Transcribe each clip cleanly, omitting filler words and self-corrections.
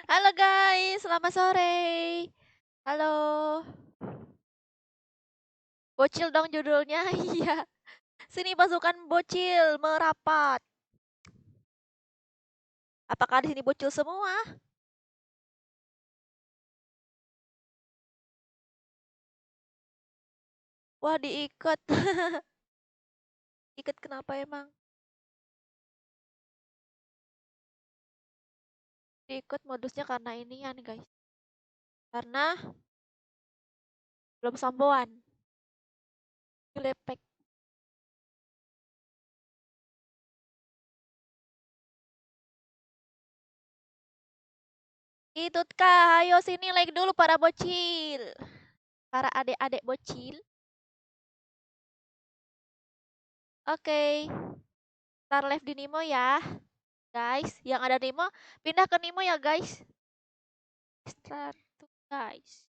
Halo guys, selamat sore. Halo. Bocil dong judulnya. Iya. Sini pasukan bocil merapat. Apakah di sini bocil semua? Wah, diikat. Ikat kenapa emang? Diikat modusnya karena ini ya nih guys. Karena belum sampoan. Gelepek. Itu kah, ayo sini like dulu para bocil. Para adik-adik bocil. Oke, start live di Nemo ya. Guys, yang ada Nemo pindah ke Nemo ya guys. Start tuh guys.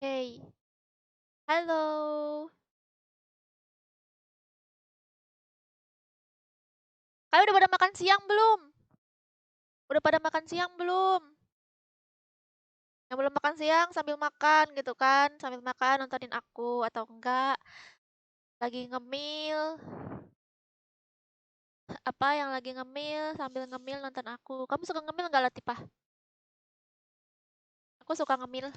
Hey, halo. Kalian udah pada makan siang belum? Udah pada makan siang belum? Yang belum makan siang sambil makan gitu kan, sambil makan nontonin aku atau enggak lagi ngemil. Apa yang lagi ngemil sambil ngemil nonton aku. Kamu suka ngemil nggak Latifah? Aku suka ngemil.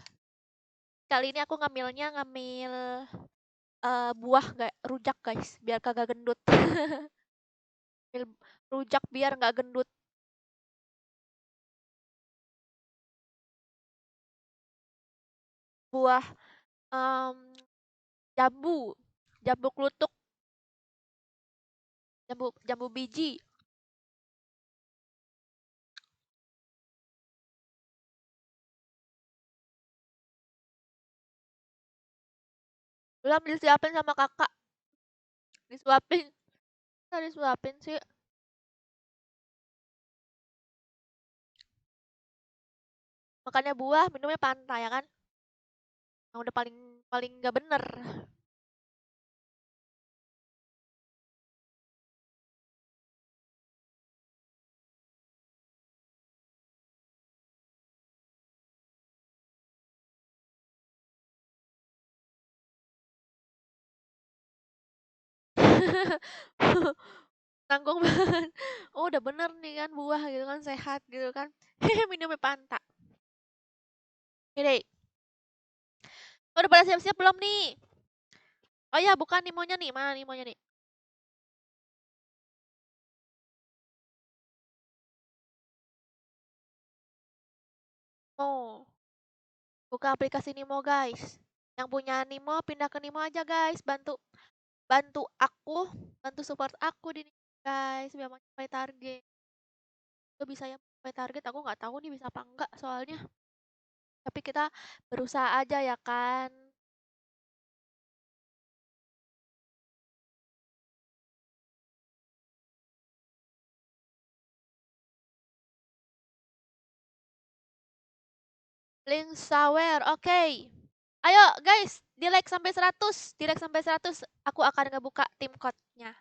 Kali ini aku ngemilnya ngemil buah nggak rujak guys, biar kagak gendut. Ngemil rujak biar nggak gendut. Buah em, jambu, jambu klutuk, jambu jambu biji. Belum disiapin sama kakak, disuapin. Tadi disuapin sih. Makannya buah, minumnya Fanta ya kan? Yang udah paling paling nggak bener. Tanggung banget. Oh, udah bener nih kan buah gitu kan sehat gitu kan. Minumnya Fanta. Oke, udah pada siap-siap belum nih? Oh ya, bukan Nimonya nih. Mana Nimonya nih? Oh, buka aplikasi Nimo guys. Yang punya Nimo pindah ke Nimo aja guys. Bantu bantu aku, bantu support aku di Nimo guys biar mencapai target. Lo bisa ya mencapai target, aku nggak tahu nih bisa apa enggak soalnya. Tapi kita berusaha aja ya kan. Link sawer, oke. Ayo guys, di like sampai 100, di like sampai 100, aku akan ngebuka tim code-nya.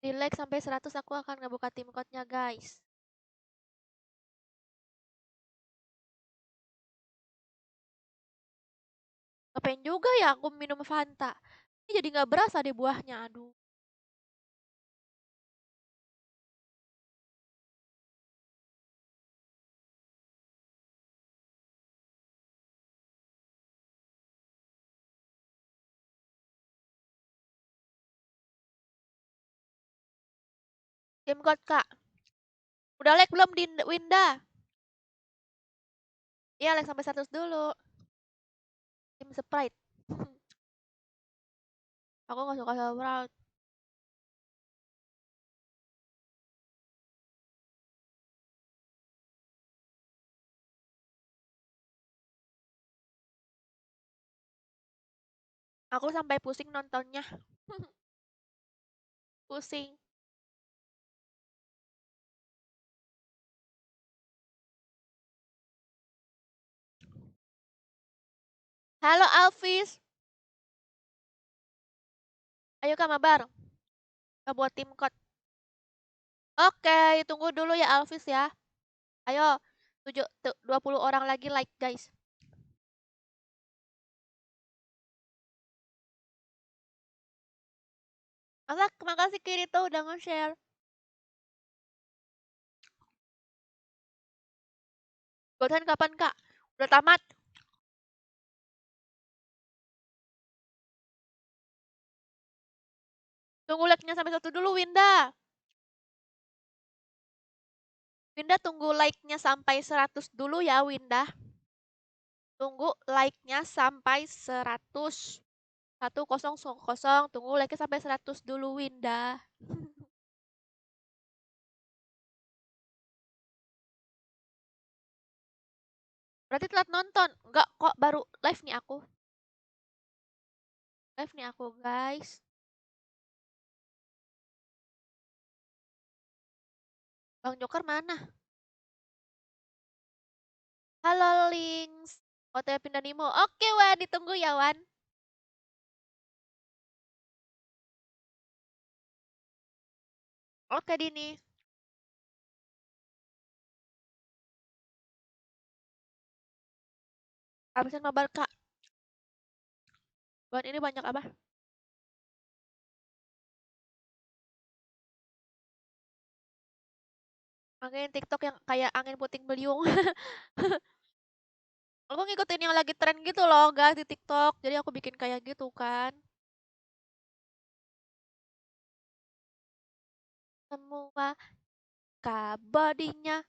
Di like sampai 100 aku akan ngebuka tim code-nya guys. Kepengen juga ya aku minum Fanta. Ini jadi nggak berasa deh buahnya, aduh. Tim code kak. Udah like belum di Winda? Iya like sampai 100 dulu. Tim Sprite. Aku nggak suka Sprite. Aku sampai pusing nontonnya. Pusing. Halo Alvis. Ayo Kak mabar. Kita buat tim code. Oke, tunggu dulu ya Alvis ya. Ayo, 20 orang lagi like guys. Masa, makasih Kirito udah nge-share. Godain kapan Kak? Udah tamat. Tunggu like-nya sampai 1 dulu Winda. Winda tunggu like-nya sampai 100 dulu ya Winda. Tunggu like-nya sampai 100. 100. Tunggu like-nya sampai 100 dulu Winda. Berarti telat nonton. Enggak kok, baru live nih aku. Live nih aku guys. Bang Joker mana? Halo Links. OTW pindah Nimo. Oke Wan, ditunggu ya Wan. Oke Dini. Habisin mabar Kak. Wan ini banyak apa? Angin TikTok yang kayak angin puting beliung. Aku ngikutin yang lagi tren gitu loh guys di TikTok. Jadi aku bikin kayak gitu kan. Semua bodinya.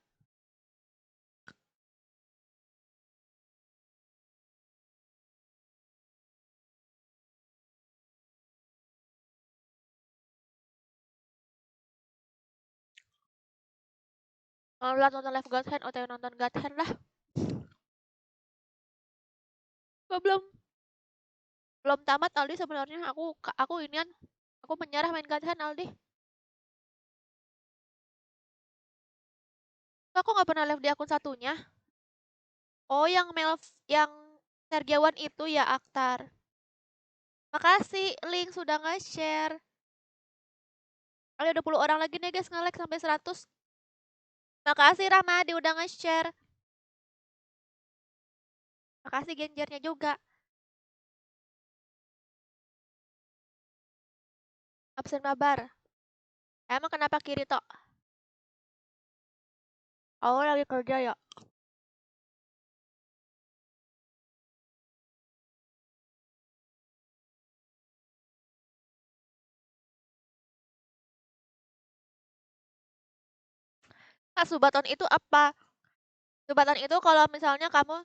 Kalau nonton live God Hand, OTW nonton God Hand lah. Gua belum tamat Aldi sebenarnya. Aku inian. Aku menyerah main God Hand Aldi. Aku nggak pernah live di akun satunya. Oh, yang Sergiawan itu ya Aktar. Makasih Link sudah nge-share. Ada 20 orang lagi nih guys nge-like sampai 100. Makasih Ramadi udah nge-share. Makasih Genjernya juga. Absen mabar. Emang kenapa Kirito? Oh, lagi kerja ya. Nah, Subaton itu apa? Subaton itu kalau misalnya kamu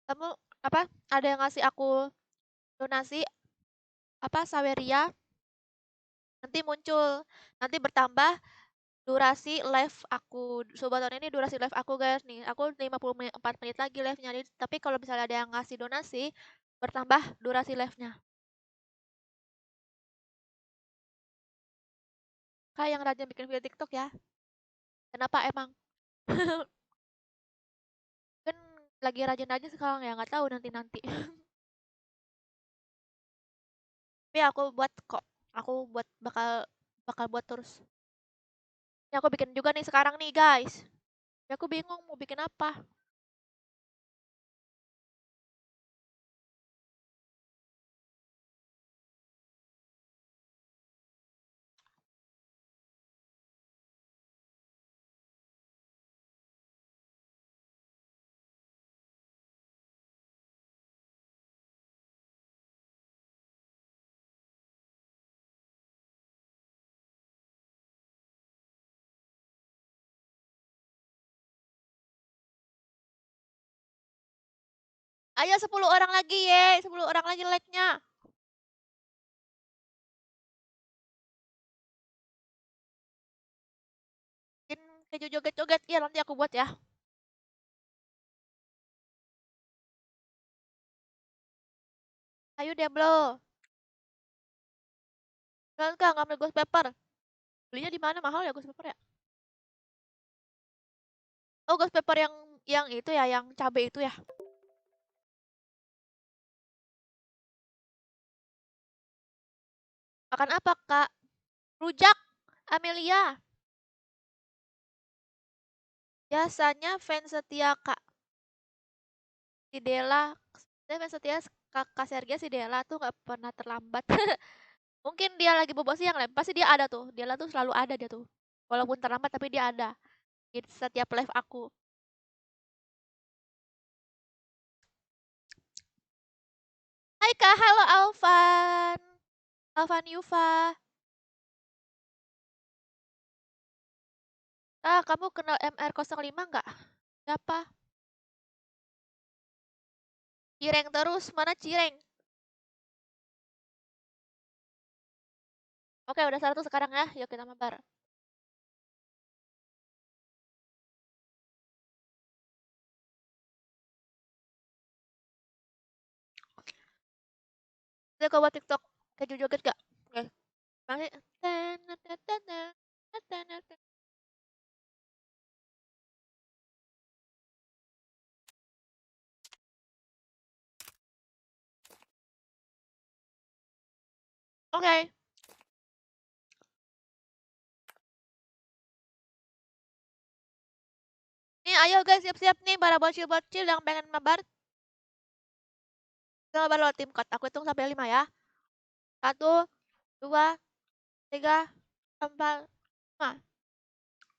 kamu apa? Ada yang ngasih aku donasi apa Saweria, nanti muncul, nanti bertambah durasi live aku. Subaton ini durasi live aku guys nih. Aku 54 menit lagi live-nya. Tapi kalau misalnya ada yang ngasih donasi, bertambah durasi live-nya. Kayak yang rajin bikin video TikTok ya. Kenapa emang? Kan lagi rajin-rajin sekarang ya, nggak tahu nanti-nanti. Tapi aku buat kok. Aku bakal bakal buat terus. Ini aku bikin juga nih sekarang nih guys. Ya aku bingung mau bikin apa. Ayo 10 orang lagi ye, 10 orang lagi like-nya. Bikin keju joget-joget. Iya nanti aku buat ya. Ayo Deblo. Kan Kak ngambil ghost paper. Belinya di mana mahal ya ghost paper ya? Oh ghost paper yang itu ya, yang cabe itu ya. Makan apa, Kak? Rujak, Amelia. Biasanya fans setia Kak si Della, saya fans setia Kakak Sergei si Della tuh nggak pernah terlambat. Mungkin dia lagi bobo siang lah, pasti dia ada tuh. Della tuh selalu ada dia tuh. Walaupun terlambat tapi dia ada di setiap live aku. Hai Kak, halo Alvan. Alvan Yufa. Ah, kamu kenal MR05 nggak? Siapa? Cireng terus, mana Cireng? Oke, udah 100 sekarang ya. Yuk kita mabar. Saya coba TikTok. Kayak joget gak? Oke. Masih. Oke. Nih, ayo guys, siap-siap nih para bocil-bocil yang pengen mabar. Kita mabar lewat tim code. Aku hitung sampai 5 ya. 1, 2, 3, 4, 5.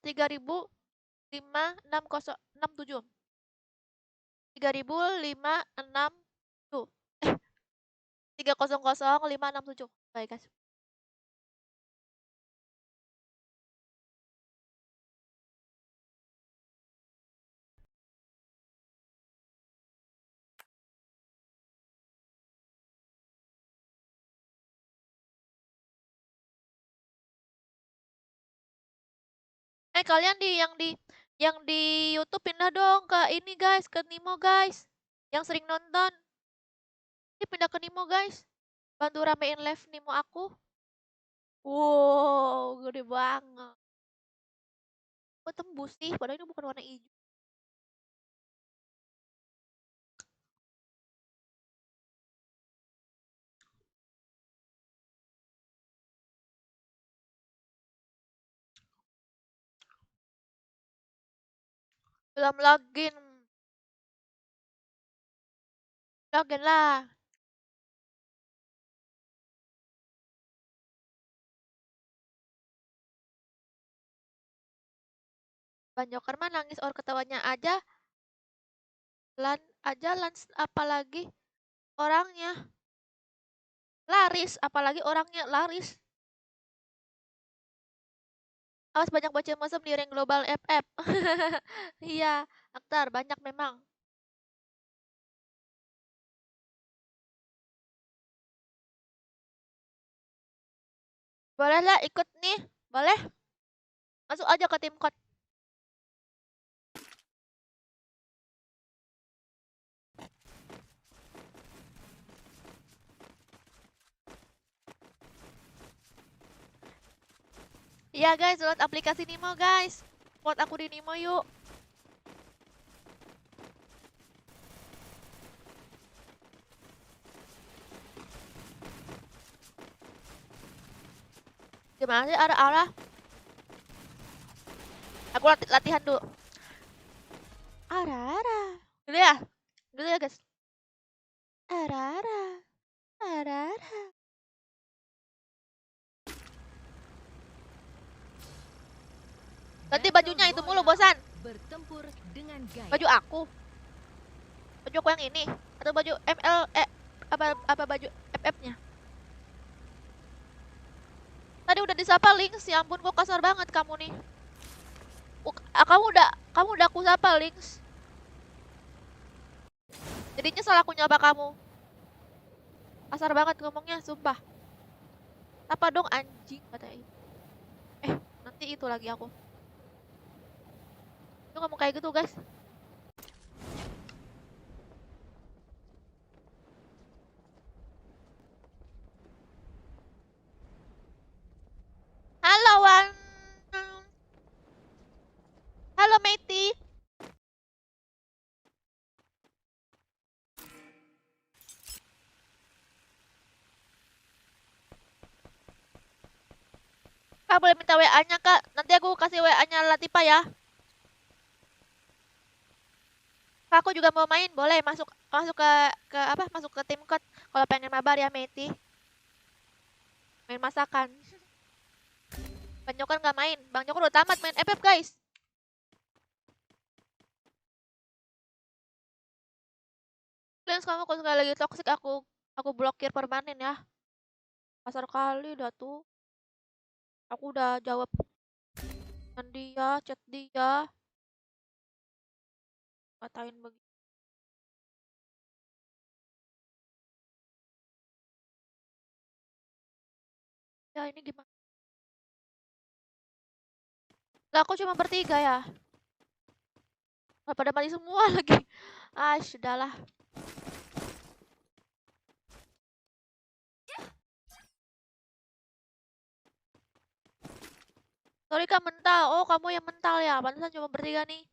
30056067. 300567. 300567. Baik guys. Kalian yang di YouTube pindah dong ke ini guys, ke Nimo guys. Yang sering nonton. Ini pindah ke Nimo guys. Bantu ramein live Nimo aku. Wow, gede banget. Kok tembus sih? Padahal ini bukan warna hijau. Belum login. Login lah. Bang Joker mah nangis or ketawanya aja. Lans apalagi orangnya. Laris, apalagi orangnya laris. Awas banyak bocil mesum di ring global FF. Iya, Aktar banyak memang. Boleh lah ikut nih, boleh. Masuk aja ke tim code. Iya guys, download aplikasi Nimo guys. Support aku di Nimo yuk. Gimana sih ada arah? Aku latihan dulu. Arara. Dulu ya? Dulu ya guys. Arara. Arara. Ganti bajunya itu mulu bosan. Bertempur dengan gaya. Baju aku. Baju aku yang ini atau baju ML apa baju FF-nya? Tadi udah disapa Links, ya ampun kok kasar banget kamu nih. Kamu udah aku sapa Links. Jadinya salah aku nyapa kamu. Kasar banget ngomongnya, sumpah. Apa dong anjing katanya. Nanti itu lagi aku. Itu ngomong kayak gitu guys. Halo Wan. Halo Meti. Kak boleh minta WA-nya Kak. Nanti aku kasih WA-nya Latifa ya. Kak, aku juga mau main, boleh masuk masuk ke apa? Masuk ke tim code kalau pengen mabar ya, Meti. Main masakan. Bang Jokor nggak main. Bang Jokor udah tamat main FF, guys. Please kamu kalau sekali lagi toxic aku blokir permanen ya. Pasar kali dah tuh. Aku udah jawab dengan dia, chat dia. Katain begitu. Ya ini gimana? Lah aku cuma bertiga ya. Nggak pada mati semua lagi. Ah, sudahlah. Sorry Kak mental. Oh, kamu yang mental ya. Pantesan cuma bertiga nih.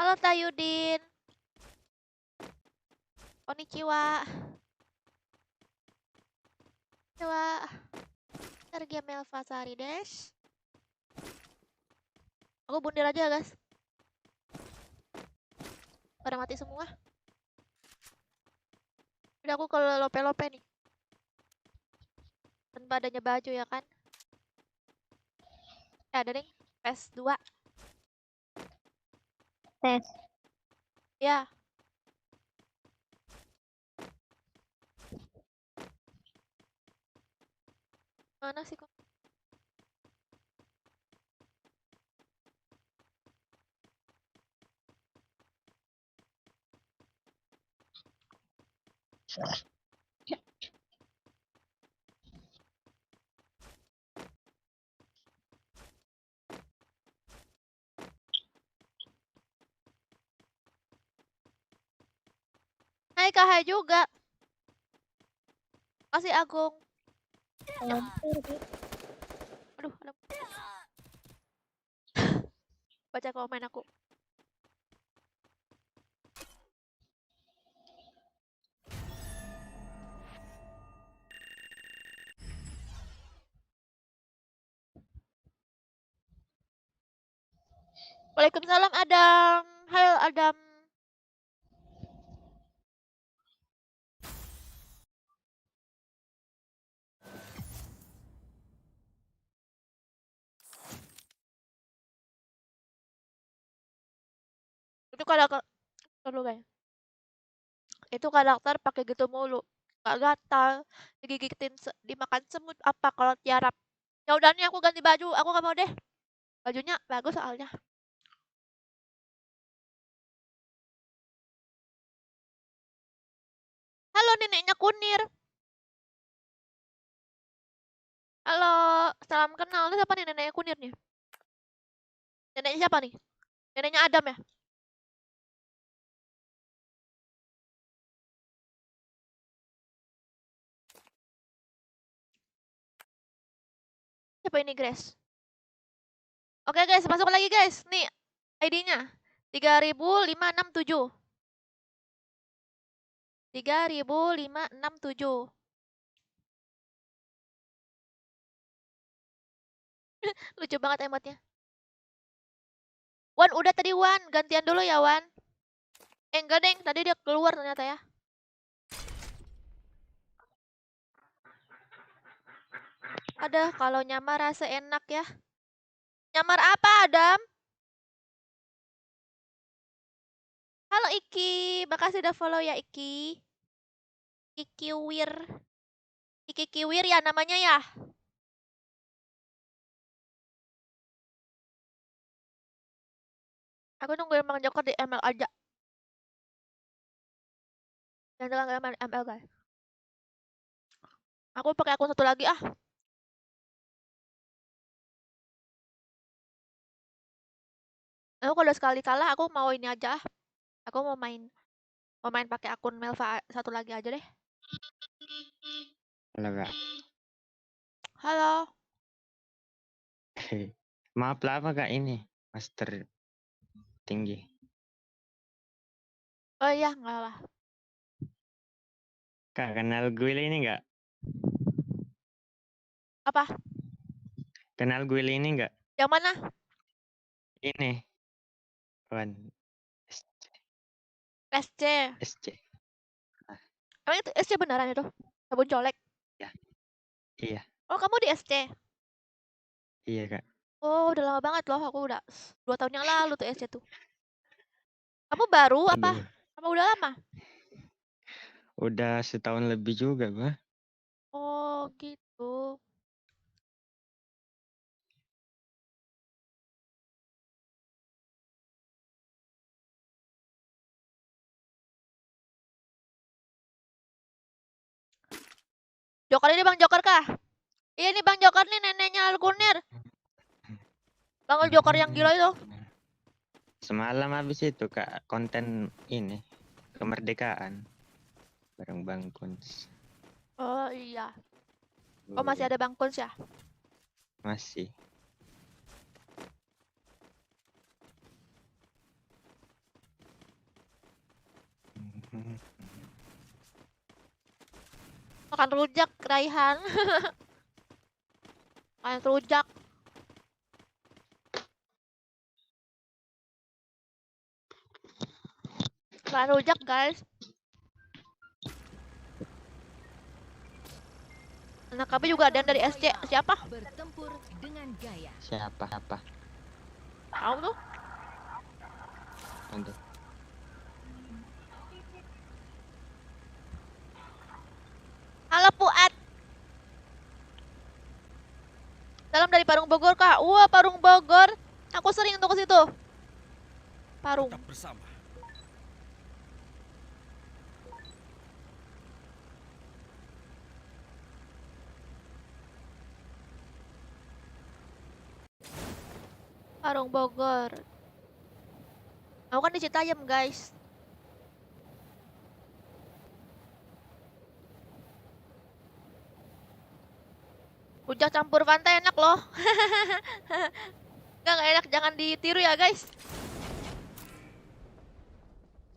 Halo Tayudin. Konnichiwa. Konnichiwa. Sergia Melva Sari Des. Aku bundir aja guys. Pada mati semua. Udah aku kalau lope-lope nih. Tanpa adanya baju ya kan. Ada nih. PS 2. Tes. Ya. Mana sih kok? Hai Kak Hai juga. Kasih Agung. Aduh, ada. Baca komen aku. Waalaikumsalam Adam. Hai Adam. Itu karakter dulu guys. Itu karakter pakai gitu mulu. Gak gatal, digigitin, dimakan semut apa kalau tiarap. Ya udah nih aku ganti baju. Aku gak mau deh. Bajunya bagus soalnya. Halo neneknya Kunir. Halo, salam kenal. Ini siapa nih neneknya Kunir nih? Neneknya siapa nih? Neneknya Adam ya? Siapa ini Grace? Oke guys, masuk lagi guys. Nih ID-nya 3567. 3567. Lucu banget emotnya. Wan udah tadi Wan, gantian dulu ya Wan. Enggak deng, tadi dia keluar ternyata ya. Ada kalau nyamar rasa enak ya. Nyamar apa Adam? Halo Iki, makasih udah follow ya Iki. Iki Wir. Iki Kiwir ya namanya ya. Aku nungguin Bang Joko di ML aja. Jangan ML guys. Aku pakai akun satu lagi ah. Aku kalau sekali kalah aku mau ini aja ah. Aku mau main pakai akun Melva satu lagi aja deh. Halo Kak. Halo. Maaf lama Kak ini master tinggi. Oh iya, nggak apa. Kak kenal gue ini nggak? Apa? Kenal gue ini nggak? Yang mana? Ini. Wan SC. SC. Emang itu SC beneran itu? Sabun colek. Ya. Iya. Oh, kamu di SC? Iya Kak. Oh, udah lama banget loh. Aku udah 2 tahun yang lalu tuh SC tuh. Kamu baru apa? Aduh. Apa udah lama? Udah setahun lebih juga Bah. Oh, gitu. Joker ini Bang Joker kah? Iya nih Bang Joker nih neneknya Alkunir. Bang Joker yang gila itu. Semalam habis itu Kak konten ini kemerdekaan bareng Bang Kuns. Oh iya. Oh masih ada Bang Kuns ya? Masih. Makan rujak Raihan. Makan rujak. Makan rujak guys. Anak kami juga ada yang dari SC. Siapa? Bertempur dengan gaya. Siapa? Tahu tuh. Aduh. Halo Puat. Salam dari Parung Bogor kak. Wah Parung Bogor. Aku sering untuk ke situ. Parung. Tetap bersama. Parung Bogor. Aku kan di Citayam guys. Rujak campur Fanta enak loh. Nggak enak, jangan ditiru ya guys.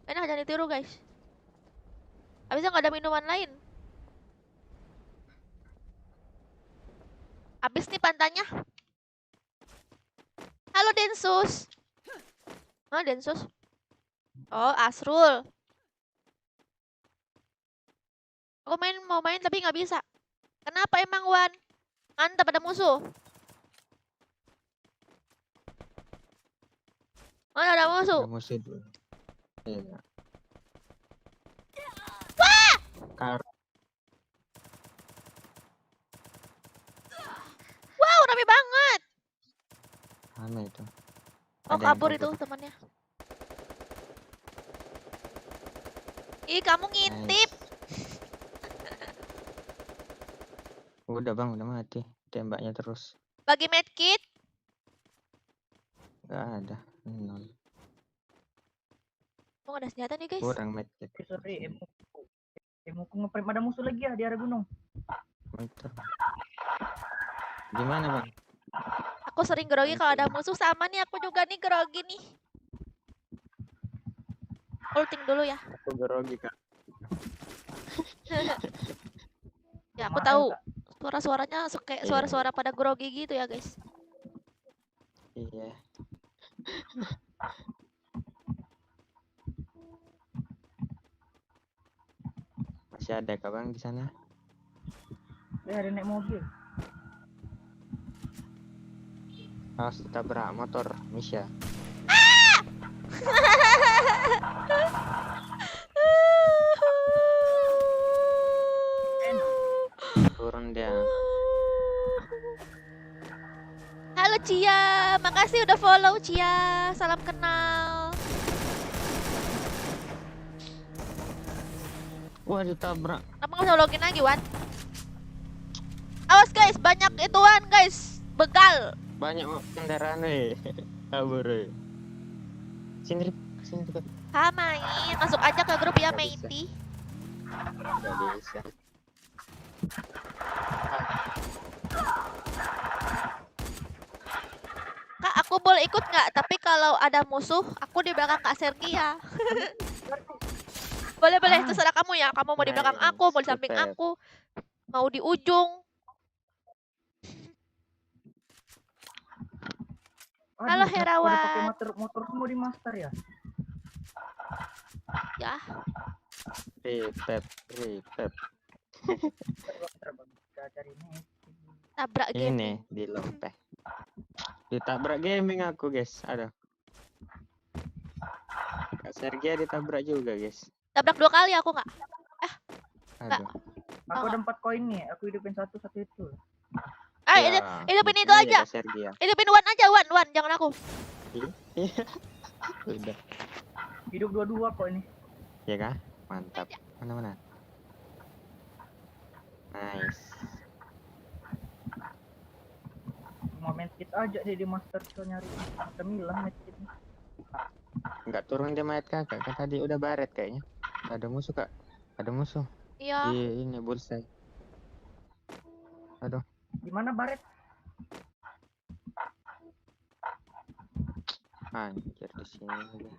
Enak, jangan ditiru guys. Habisnya nggak ada minuman lain. Habis nih pantanya. Halo Densus. Oh Densus. Oh Asrul. Aku mau main tapi nggak bisa. Kenapa emang Wan? Mantap ada musuh. Mana ada musuh? Ada musuh dulu. Iya. Wah! Wow, rame banget. Rame itu. Oh, Ada yang kabur itu temannya. Ih, kamu ngintip. Nice. Udah Bang, udah mati. Tembaknya terus. Bagi medkit. Gak ada. 0. Oh, ada senjata nih, guys. Kurang medkit. Sorry, emoku ngeprem ada musuh lagi ya di area gunung. Mantap. Gimana Bang? Aku sering grogi kalau ada musuh, sama nih aku juga nih grogi nih. Ulting dulu ya. Aku grogi Kak. Ya, aku tahu. Suara-suaranya kayak Iya. suara-suara pada grogi gitu ya, guys. Iya. Masih ada kah Bang di sana? Ada naik mobil. Harus tabrak motor Misha. Turun dia. Halo Cia, makasih udah follow Cia. Salam kenal. Wah ditabrak. Kamu nggak usah login lagi, Wan. Awas guys, banyak ituan guys. Begal. Banyak kendaraan kabur. Sini, Rip. Sini dekat. main. Masuk aja ke grup ya, Nggak bisa. matey. Nggak bisa. Kak, aku boleh ikut nggak? Tapi kalau ada musuh, aku di belakang Kak Sergi ya. Boleh, boleh. Terserah kamu ya. Kamu mau di belakang aku, mau di samping Nice, aku, mau di ujung. Halo, Aduh, pada pakai Herawan. motor semua di master ya. Ya, Ripep. Kita cari ini. tabrak Ini gaming. di lompeh. Ditabrak gaming aku, guys. Aduh. Kak Sergia ditabrak juga, guys. Tabrak 2 kali aku nggak? Nggak. Aduh. Aku Oh, ada 4 koin nih. Aku hidupin satu itu. hidupin itu gitu aja. Kak Sergia. Hidupin Wan aja, Wan. Jangan aku. Iya. Udah. Hidup dua-dua kok ini. Ya kah? Mantap. Mana? Nice. Mau medkit aja deh di master tuh nyari. Kita milah medkit. Enggak turun dia mayat kakak. Kan tadi udah baret kayaknya. Ada musuh, Kak. Ada musuh. Iya. Di ini bullseye. Aduh. Di mana Baret? Anjir di sini aja.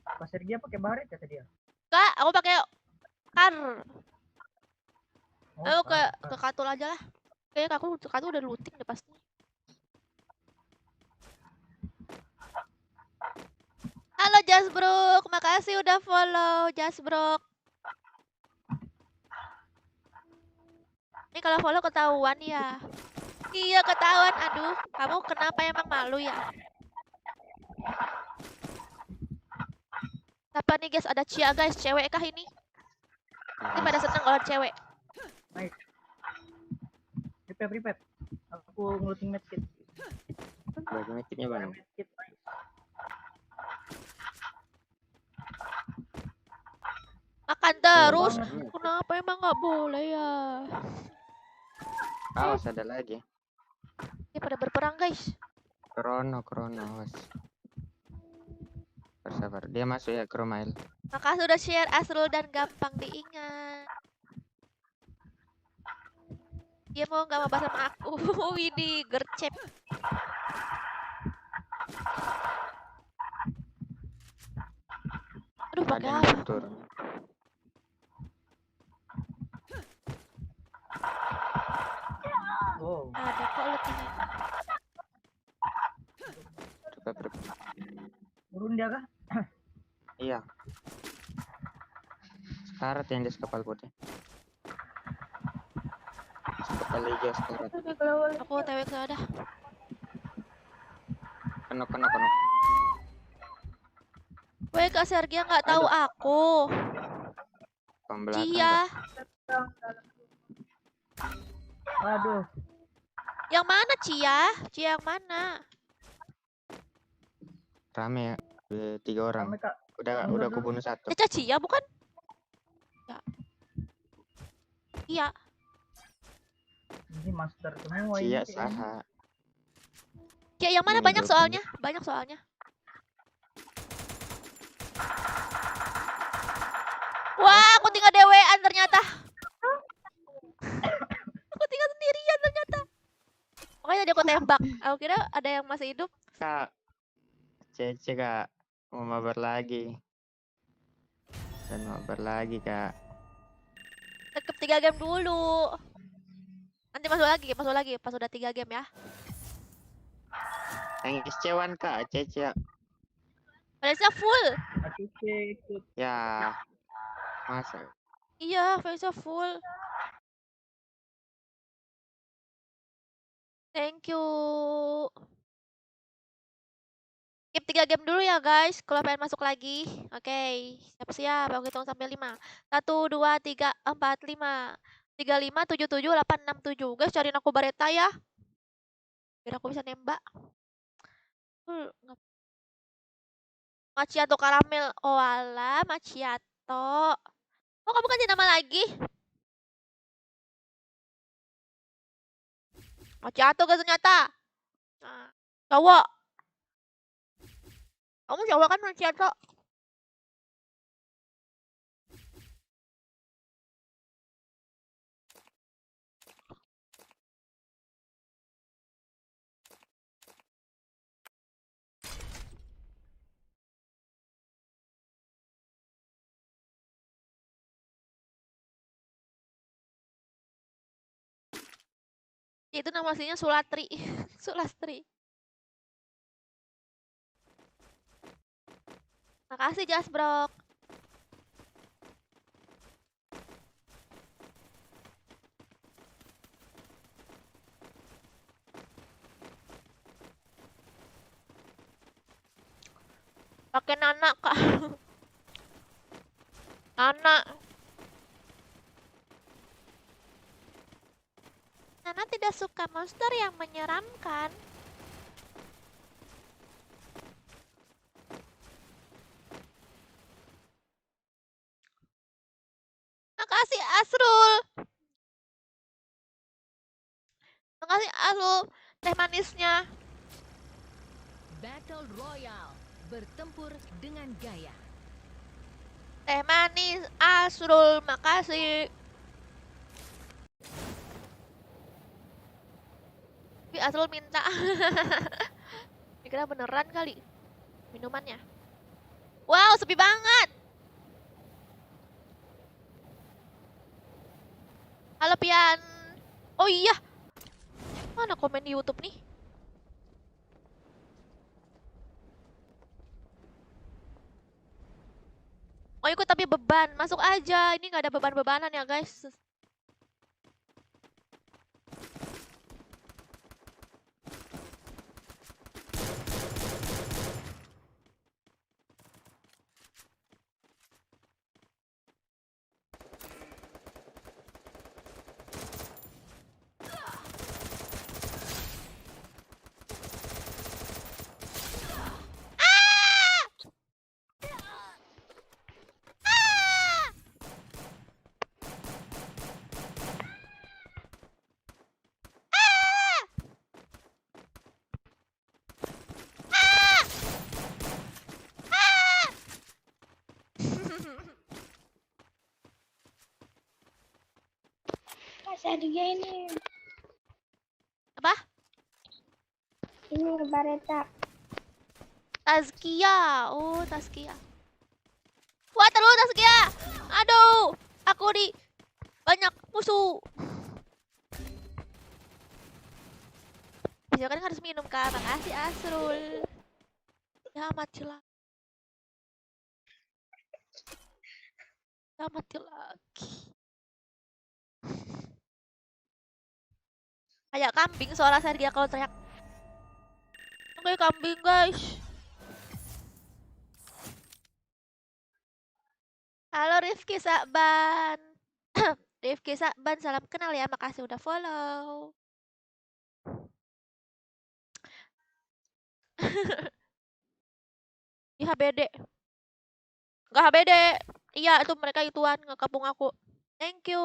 Pak Sergia pakai Baret ya tadi ya? Kak, aku pakai kar. Oh, Ayo ke Kar. Katul aja lah. Kayaknya aku Katul udah looting deh pasti. Halo Jasbrok, makasih udah follow Jasbrok. Ini kalau follow ketahuan ya. Iya ketahuan, aduh. Kamu kenapa emang malu ya? Apa nih guys, ada Cia guys, cewek kah ini? Ini pada seneng kalau ada cewek. Nice. Prepare. Aku ngeluting medkit. Bagi medkitnya bang. Medkit. Makan terus. banget. Kenapa emang nggak boleh ya? Awas ada lagi. Ini pada berperang guys. Krono, awas. Bersabar. Dia masuk ya ke rumah El. Makasih udah share Asrul dan gampang diingat. Dia mau nggak mau bahas sama aku. Widih, gercep. Aduh, pakai Ada apa? yang turun. Wow. Ada kok letihnya. Prepare. Turun dia kah? Iya. Sekarat yang di kapal putih. Kapal hijau sekarat. Aku TW ke ada. Kena. Weh, Kak Sergia nggak tahu aku. Pembelakang. Cia. Aduh. Yang mana Cia? Cia yang mana? Rame ya. 3 orang. Rame, Kak. Udah aku bunuh 1. Caca Cia bukan? Ya. Iya. Ini master semua Cia ini. saha. Cia yang mana? Ini Banyak dua soalnya. Banyak soalnya. Wah, aku tinggal dewean ternyata. Aku tinggal sendirian ternyata. Makanya tadi aku tembak. Aku kira ada yang masih hidup. Kak. Cece Kak. Mau mabar lagi. Dan mabar lagi Kak. Tekep 3 game dulu. Nanti masuk lagi pas udah 3 game ya. Yang SC1 Kak. Cece. Fansnya full. Cece ikut. Ya. Masa. Iya, fansnya full. Thank you. Skip 3 game dulu ya guys, kalau pengen masuk lagi. Oke, siap-siap. Aku hitung sampai 5. 1, 2, 3, 4, 5. 3, 5, 7, 7, 8, 6, 7. Guys, cariin aku Bareta ya. Biar aku bisa nembak. Macchiato karamel. Oh alah, macchiato. Oh, kamu ganti nama lagi? Macchiato guys ternyata. Nah, cowok. Kamu Jawa kan manusia kok. Itu nama aslinya Sulatri. Sulastri. Makasih Jasbrok. Pakai Nana kak. Nana. Nana tidak suka monster yang menyeramkan. Makasih Asrul. Makasih Asrul. Teh manisnya. Battle Royale. Bertempur dengan gaya. Teh manis Asrul. Makasih. Tapi Asrul minta. Kira beneran kali minumannya. Wow, sepi banget. Halo Pian. Oh iya. Mana komen di YouTube nih? Oh ikut tapi beban. Masuk aja. Ini nggak ada beban-bebanan ya guys. Masih ada ini. Apa? Ini Bareta. Tazkia. Oh, Tazkia. Wah, terus Tazkia. Aduh, aku di banyak musuh. Bisa kan harus minum kak. Makasih Asrul. Ya mati lagi. Ya mati lagi. Kayak kambing suara Sergia kalau teriak. Kayak kambing guys. Halo Rifki Sakban. Rifki Sakban, salam kenal ya. Makasih udah follow. Di HBD. Enggak HBD. Iya, itu mereka ituan ngekepung aku. Thank you.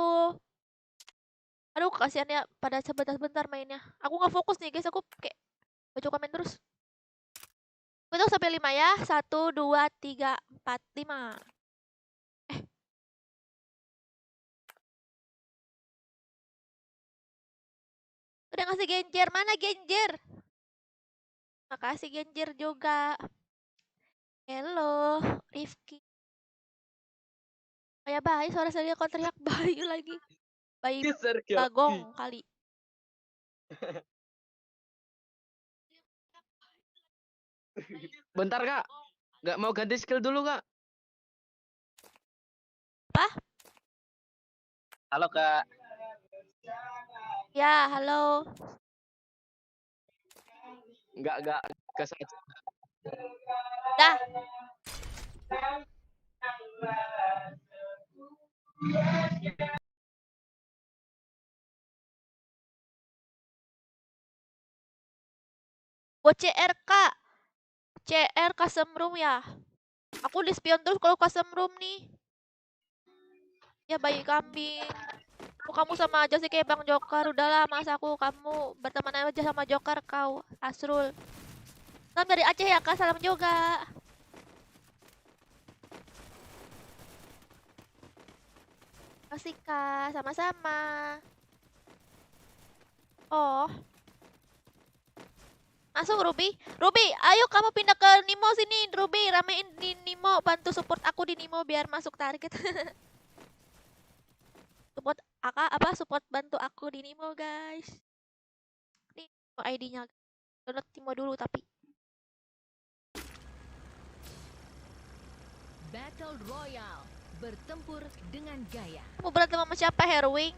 Aduh, kasihan ya pada sebentar-sebentar mainnya. Aku nggak fokus nih guys, aku kayak baca komen terus. Hitung sampai 5 ya. 1, 2, 3, 4, 5. Udah ngasih genjer. Mana genjer? Makasih genjer juga. Hello, Rifki. Kayak bayi, suara saya kok teriak bayi lagi. Bayi bagong kali. Bentar kak, nggak mau ganti skill dulu kak? Apa? Halo kak. Ya, halo. Nggak kesaja. Dah. Buat CRK. CR custom room ya. Aku di spion terus kalau custom room nih. Ya bayi kambing. Oh, kamu sama aja sih kayak Bang Joker. Udahlah mas aku kamu berteman aja sama Joker kau. Asrul. Salam dari Aceh ya kak, salam juga. Kasih Kak, sama-sama. Oh, masuk Ruby. Ruby, ayo kamu pindah ke Nimo sini. Ruby, ramein di Nimo, bantu support aku di Nimo biar masuk target. Support support bantu aku di Nimo, guys. Ini ID-nya. Download Nimo dulu tapi. Battle Royale. Bertempur dengan gaya. Kamu berantem sama siapa, Herwing?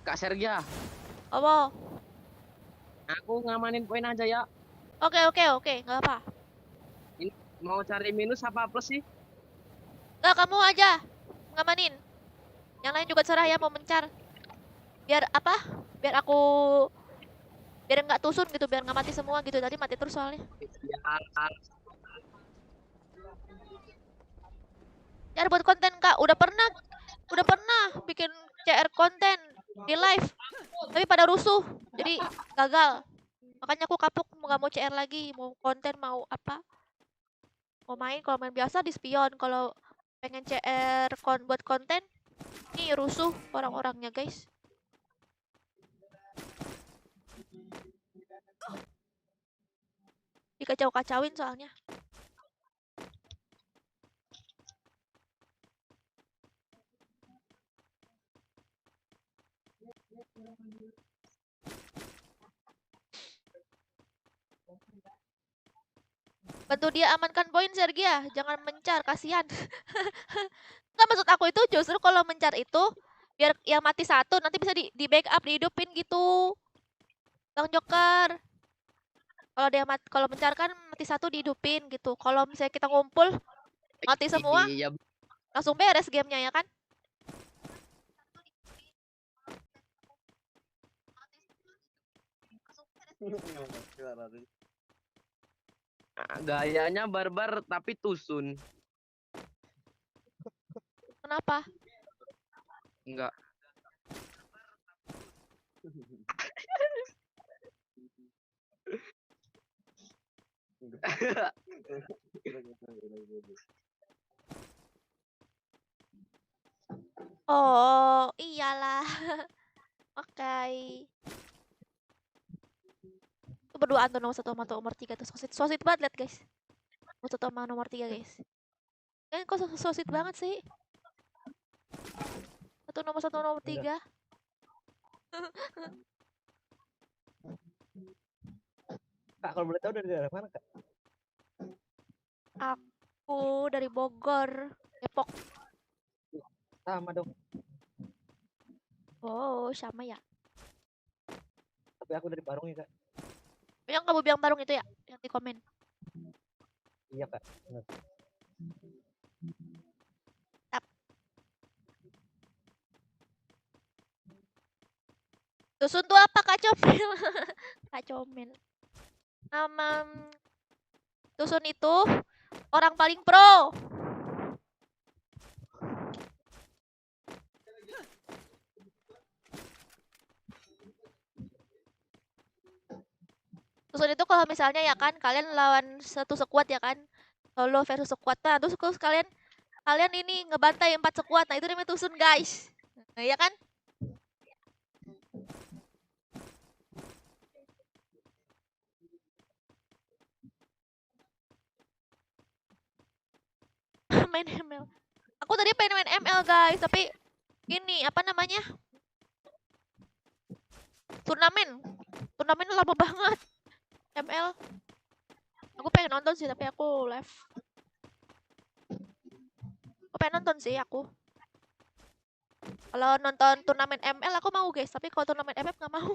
Kak Sergia, Apa? aku ngamanin poin aja ya. Oke, nggak apa. Mau cari minus apa plus sih? Nggak, kamu aja ngamanin. Yang lain juga serah ya mau mencar. Biar apa? Biar nggak tusun gitu, biar nggak mati semua gitu. Tadi mati terus soalnya. Ya, CR buat konten Kak, udah pernah bikin CR konten di live, tapi pada rusuh, jadi gagal. Makanya aku kapok, nggak mau CR lagi, mau konten mau apa? Mau main, kalau main biasa di spion, kalau pengen CR buat konten, ini rusuh orang-orangnya guys. Dikacau-kacauin soalnya. Bantu dia amankan poin Sergia, jangan mencar, kasihan. Nggak, maksud aku itu justru kalau mencar itu biar yang mati satu nanti bisa di backup, dihidupin gitu. Bang Joker. Kalau mencar kan mati satu dihidupin gitu. Kalau misalnya kita ngumpul mati semua, iya. langsung beres gamenya ya kan? Gayanya barbar tapi tusun. Kenapa? Enggak. Oh, iyalah. Oke. Itu berduaan tuh nomor 1 sama nomor 3 tuh sosit banget liat guys. Nomor 1 sama nomor 3 guys. Kan kok sosit banget sih? Nomor 1 nomor 3. Kak, kalau boleh tahu dari daerah mana, Kak? Aku dari Bogor, Depok. Sama dong. Oh, sama ya. Tapi aku dari Parung ya, Kak. Yang kamu bilang Parung itu ya, yang di komen. Iya, Kak. Benar. Dusun tuh apa, Kak Comel? Kak Comel. Nama dusun itu orang paling pro. Dusun itu kalau misalnya ya kan kalian lawan satu squad ya kan, solo versus squad. Nah, terus kalian ini ngebantai 4 squad. Nah, itu namanya dusun, guys. Nah, ya kan? Main ML. Aku tadi pengen main ML guys, tapi ini apa namanya? Turnamen lama banget. ML. Aku pengen nonton sih, tapi aku live. Aku pengen nonton sih aku. Kalau nonton turnamen ML aku mau guys, tapi kalau turnamen FF nggak mau.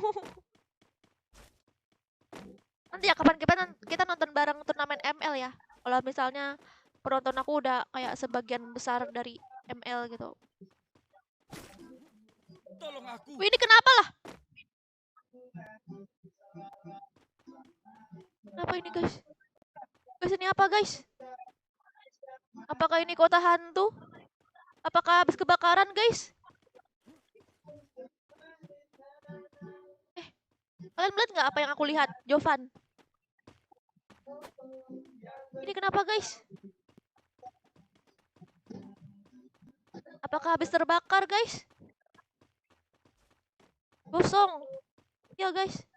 Nanti ya kapan kita nonton bareng turnamen ML ya. Kalau misalnya penonton aku udah kayak sebagian besar dari ML gitu. Tolong aku. Wih, ini kenapa lah? Apa ini guys? Guys, ini apa guys? Apakah ini kota hantu? Apakah habis kebakaran guys? Kalian melihat nggak apa yang aku lihat, Jovan? Ini kenapa guys? Apakah habis terbakar, guys? Kosong. Ya, guys.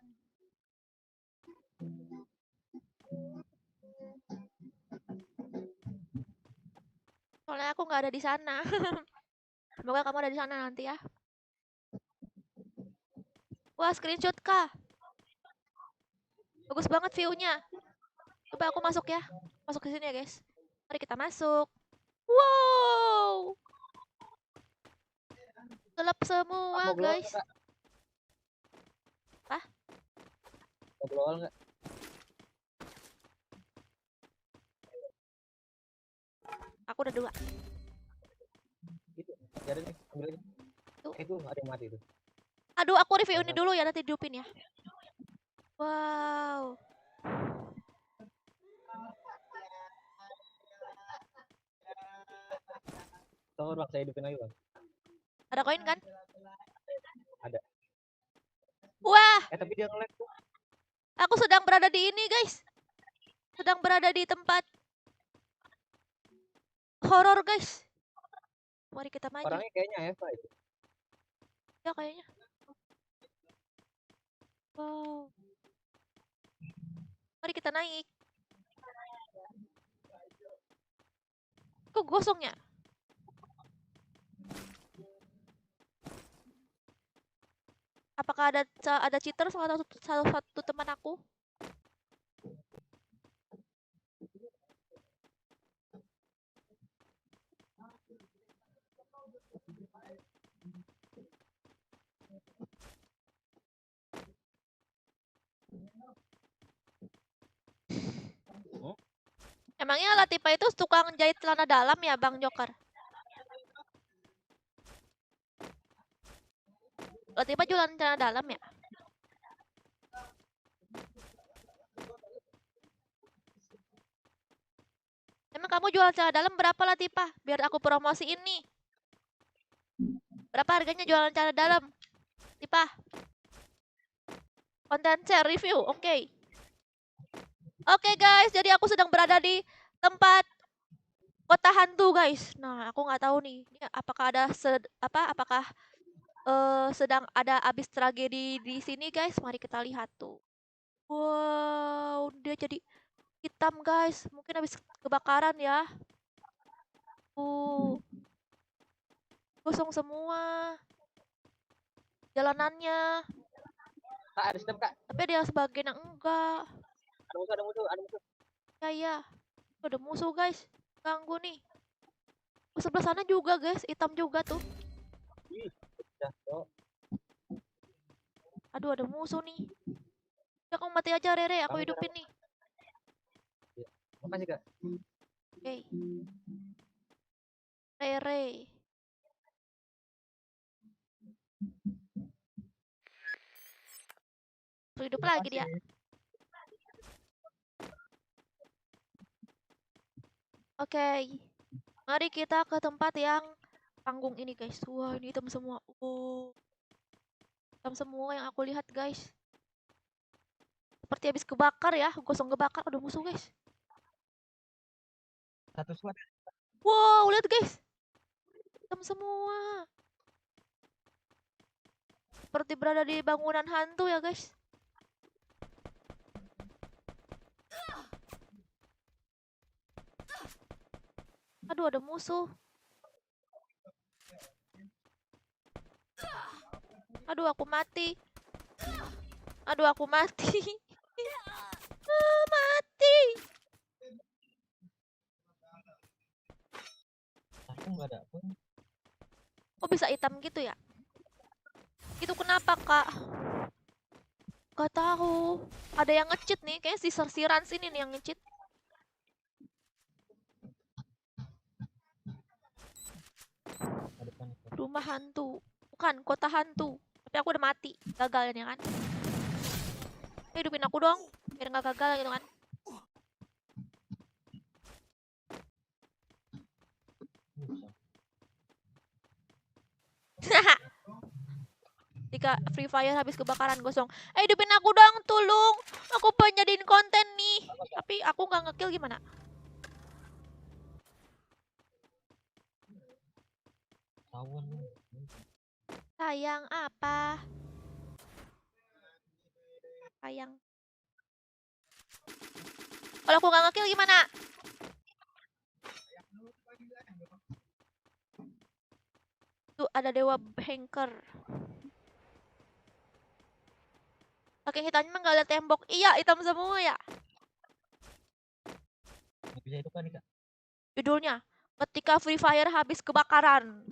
Soalnya aku nggak ada di sana. Semoga kamu ada di sana nanti ya. Wah, screenshot kah? Bagus banget view-nya. Coba aku masuk ya. Masuk ke sini ya, guys. Mari kita masuk. Wow. Gelap Kak, semua, mau global guys. nggak, Kak? Hah? Mau global nggak? Aku udah 2. Gitu. Jadi nih, ambil aja. Tuh. Itu ada yang mati tuh. Aduh, aku review ini dulu ya, nanti dihidupin ya. Wow. Tolong bang, saya hidupin lagi bang. Ada koin kan? Ada. Wah, Tapi dia nge-lag tuh. aku sedang berada di ini, guys. Sedang berada di tempat horor, guys. Mari kita maju. Orangnya kayaknya Eva itu. Ya kayaknya. Wow. Mari kita naik. Kok gosong ya? Apakah ada cheater salah satu teman aku? Emangnya Latifa itu tukang jahit celana dalam ya, Bang Joker? Latifa jualan celana dalam ya? Emang kamu jual celana dalam berapa, Latifa? Biar aku promosiin nih. Berapa harganya jualan celana dalam? Latifa. Konten share review, oke. Oke guys, jadi aku sedang berada di tempat kota hantu guys. Nah, aku nggak tahu nih, ini apakah ada apakah sedang ada abis tragedi di sini guys. Mari kita lihat tuh. Wow, dia jadi hitam guys. Mungkin habis kebakaran ya. Kosong semua jalanannya. Kak, ada step kak. Tapi ada sebagian yang enggak. Ada musuh. Ya. Ada musuh guys. Ganggu nih. Sebelah sana juga guys, hitam juga tuh. Udah, yuk. Aduh, ada musuh nih. Ya kamu mati aja Rere, aku Kamu hidupin nih. Makasih kak. Oke. Rere. Hidup lagi dia. Oke. Mari kita ke tempat yang panggung ini guys. Wah, ini hitam semua. Hitam semua yang aku lihat guys. Seperti habis kebakar ya, gosong kebakar. Ada musuh guys. Satu squad. Wow, lihat guys. Hitam semua. Seperti berada di bangunan hantu ya guys. Aduh, ada musuh. Aduh, aku mati. Mati. Aku nggak ada pun. Kok bisa hitam gitu ya? Itu kenapa, Kak? Gak tahu. Ada yang nge-cheat nih, kayaknya si Sirans ini nih yang nge-cheat. Rumah hantu. Bukan, kota hantu. Tapi aku udah mati. Gagal ya kan? Hidupin aku dong. Biar gak gagal gitu kan. Jika Free Fire habis kebakaran gosong. Hidupin aku dong, tolong. Aku pengen jadiin konten nih. Tapi aku gak nge-kill gimana? Tawan. Sayang apa? Sayang. Kalau aku nggak ngekill gimana? Tuh ada dewa Hanker. Saking hitamnya nggak ada tembok. Iya, hitam semua ya. Nggak bisa itu kan nih kak. Judulnya, ketika Free Fire habis kebakaran.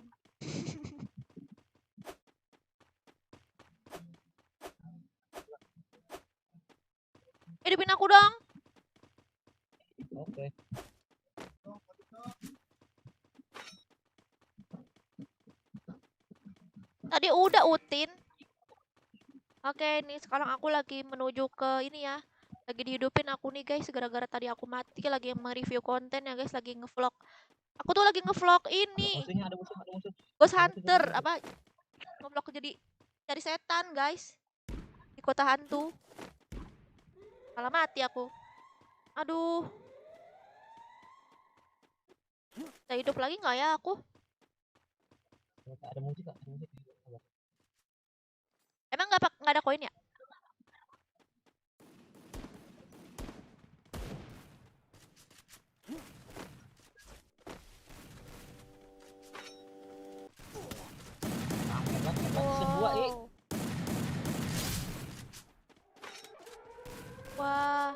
Hidupin aku dong. Oke. Tadi udah Utin. Oke, nih sekarang aku lagi menuju ke ini ya. Lagi dihidupin aku nih guys, gara-gara tadi aku mati lagi mereview konten ya guys, lagi ngevlog. Aku tuh lagi ngevlog ini. Musuhnya ada musuh, ada musuh. Ghost Ada musuh, Hunter, ada musuh. apa? Ngevlog jadi cari setan guys. Di kota hantu. Malah mati aku. Aduh. Bisa hidup lagi nggak ya aku? Ada musuh kak, ada musuh. Sabar. Emang nggak ada koin ya? Hebat, hebat. Semua Wah.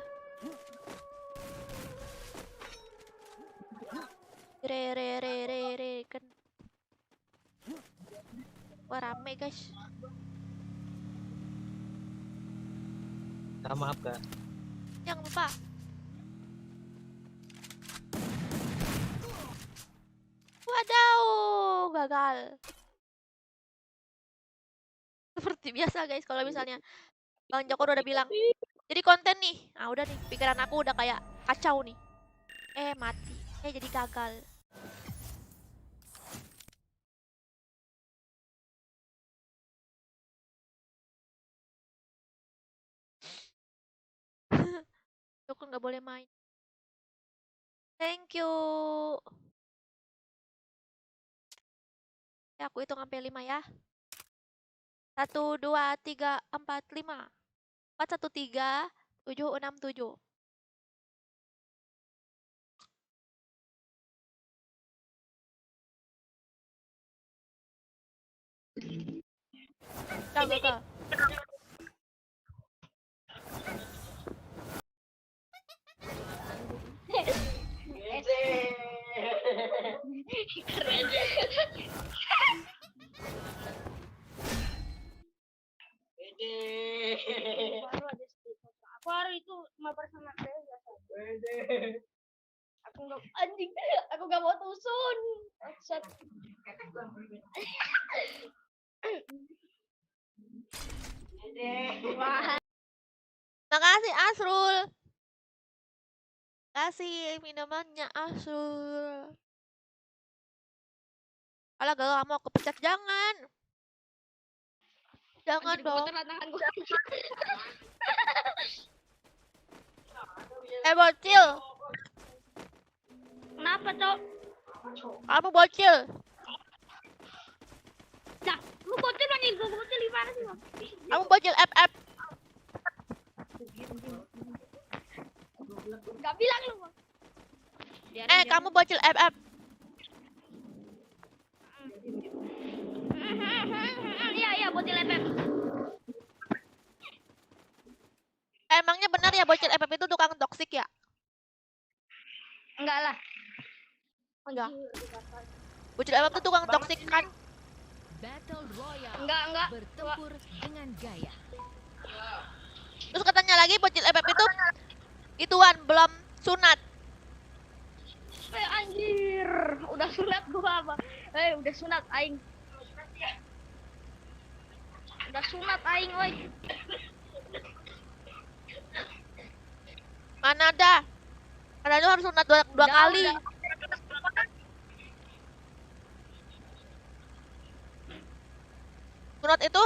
Re kan. Wah rame guys. Maaf kak. Jangan lupa. Wadaw, gagal. Seperti biasa guys, kalau misalnya Bang Joko udah bilang, jadi konten nih. Ah udah nih, pikiran aku udah kayak kacau nih. Mati. Jadi gagal. Joko nggak boleh main. Thank you. Ya, aku hitung sampai 5 ya. 1, 2, 3, 4, 5. 4, 1, 3, 7, 6, 7. Gagal. Baru ada stiker. Aku hari itu cuma bersama saya. Aku nggak anjing. Aku nggak mau tusun. Bangsat. Wah. Makasih Asrul. Kasih minumannya Asrul. Kalau gagal mau kepecat jangan. Jangan dong. Bocil. Kenapa, Cok? Kamu bocil. Dah, lu bocil lagi, gua bocil gimana sih, Bang? Kamu bocil FF. Gak bilang lu, Bang. Kamu bocil FF. Iya, bocil FF. Emangnya benar ya bocil FF itu tukang toksik ya? Enggak lah. Enggak. Bocil FF itu tukang toksik kan? Battle Royale. Enggak. Bertempur dengan gaya. Terus katanya lagi bocil FF itu ituan belum sunat. Anjir, udah sunat gua apa? Udah sunat aing. Udah sunat aing, oi. Mana ada? Ada tuh harus sunat dua kali. Sunat itu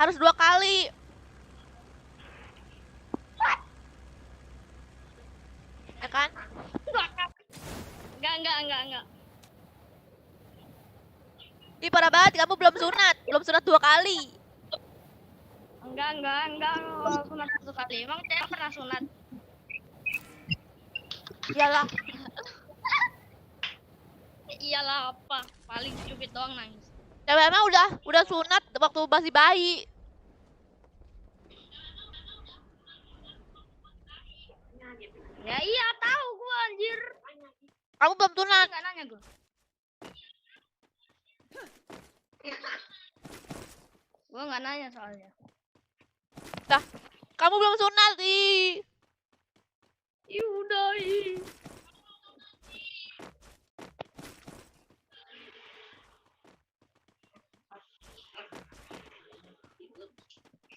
harus 2 kali. Ya kan? Enggak. Ih, parah banget, kamu belum sunat. Belum sunat 2 kali. Enggak. Sunat 1 kali. Emang saya pernah sunat. Iyalah. Iyalah apa? Paling cubit doang nangis. Cewek emang udah sunat waktu masih bayi. Ya iya tahu gua anjir. Kamu belum sunat. Enggak nanya gua. Gua nggak nanya soalnya. Kamu belum sunat, ih. Ih udah ih.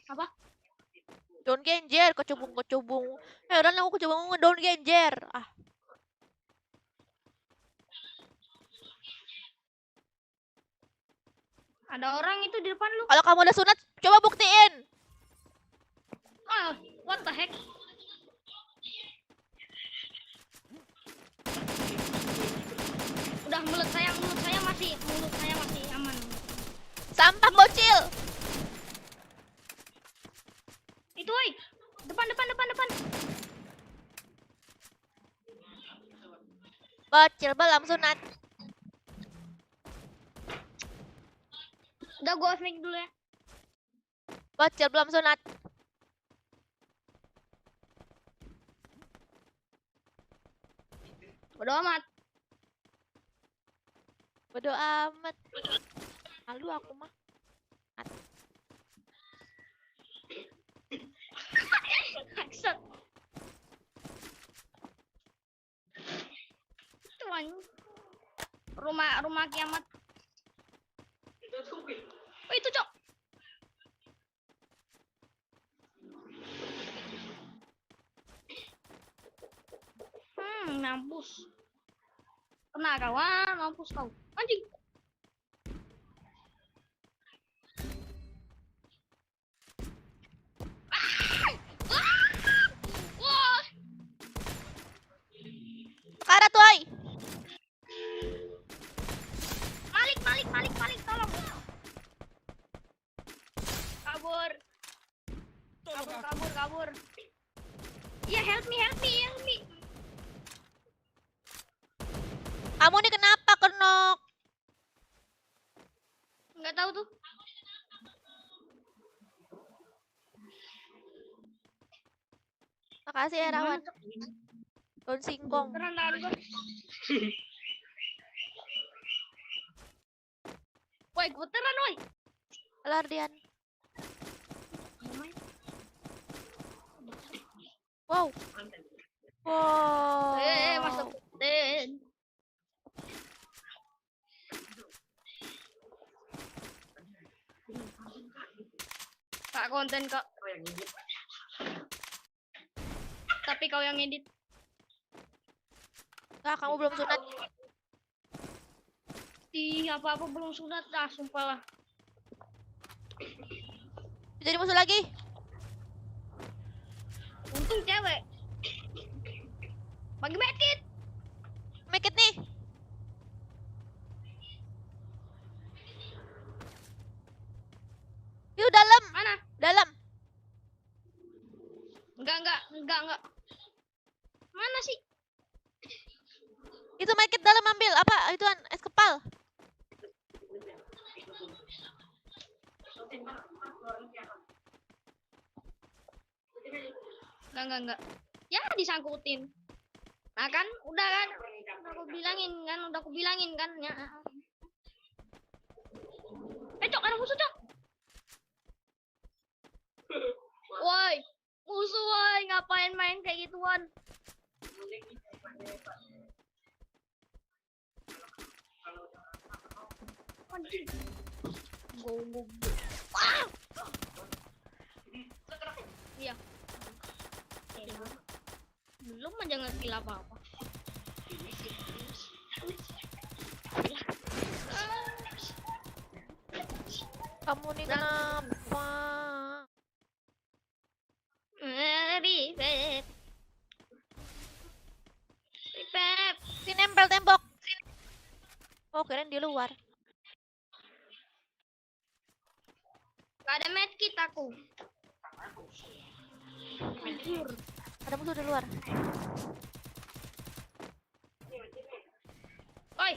Apa? Daun genjer, kecubung. Heran aku kecubung daun genjer. Ah, Ada orang itu di depan lu. kalau kamu udah sunat, coba buktiin. Ah, what the heck? Udah mulut saya masih aman. Sampah bocil. Itu woi. Depan. Bocil belum sunat. Udah gua off mic dulu ya. Bocil belum sunat. Bodo amat. Bodo amat. Malu aku mah. Maksud. Tuan. Rumah kiamat. Oh itu cok. Mampus. Kena kawan, mampus kau. Anjing. Wah. Sekarat, woi. Malik, tolong. Kabur. Ya, help me. Kamu nih kenapa, Kenok? Nggak tahu tuh. Makasih ya, Rawan. Daun singkong. Beneran tangan gua. Woi, gemeteran woi. Halo, Ardian. Wow. Masuk. Kak konten kak. Tapi kau yang edit. Enggak, kamu belum sunat. Apa-apa belum sunat dah, sumpah lah. Jadi musuh lagi. Untung cewek. Bagi medkit. Make it nih. Yuk, dalam. Mana? Dalam. Enggak. Mana sih? Itu make it dalam, ambil. Apa? Ituan, es kepal. Enggak. Ya disangkutin. Nah kan, udah kan. Udah aku bilangin kan. Ya. Cok, ada musuh, Cok. Woi, musuh woi, ngapain main kayak gituan? Anjing. Go. Ah! Iya. Belum aja nge-kill apa-apa. Kamu nih kenapa? Beb. Si nempel tembok. Oh, keren di luar. mataku. Anjir. Ada musuh di luar. Oi,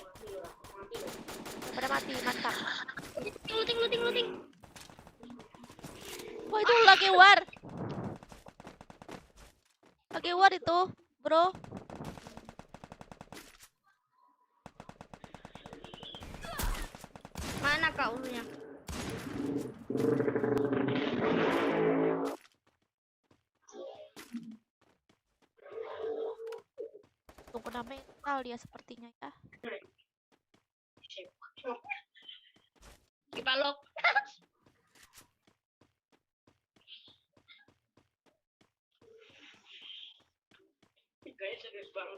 Pada mati, mantap. looting. Wah, itu lagi war. Lagi war itu, bro. Mana kak ulunya? Tunggu mental dia sepertinya ya. Dipalok.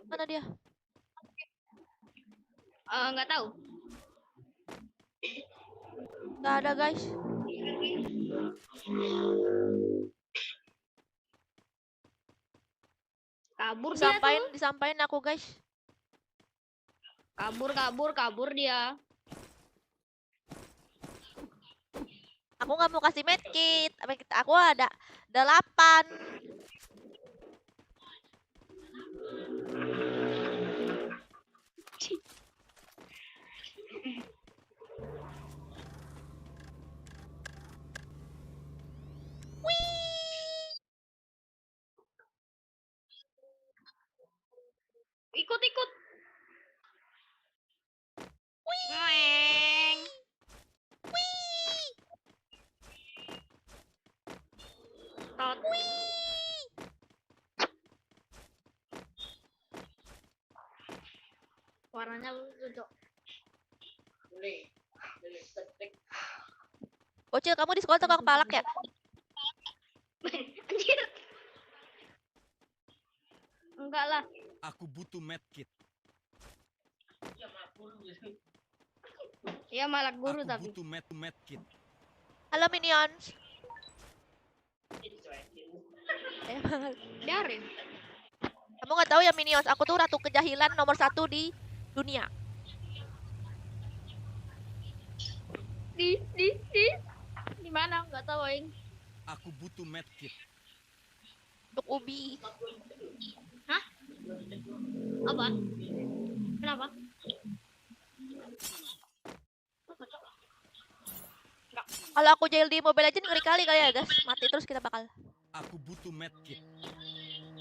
Mana dia? Nggak tahu. Gak ada guys. Kabur dia tuh. Disampain aku guys. Kabur dia. Aku nggak mau kasih medkit. Aku ada 8. Ikut. Weng. Tot. Warnanya lucu, Cok. Bocil, kamu di sekolah tukang palak ya? Anjir. Enggak lah. Aku butuh medkit. Iya malak guru Aku tapi. butuh medkit. Halo minions. Biarin. Kamu nggak tahu ya minions, aku tuh ratu kejahilan nomor 1 di dunia. Di mana? Enggak tahu, Aing. Aku butuh medkit. Untuk ubi. Hah? Apa? Kenapa? Kalau aku jahil di Mobile Legends ngeri kali ya guys. Mati terus kita bakal. Aku butuh medkit.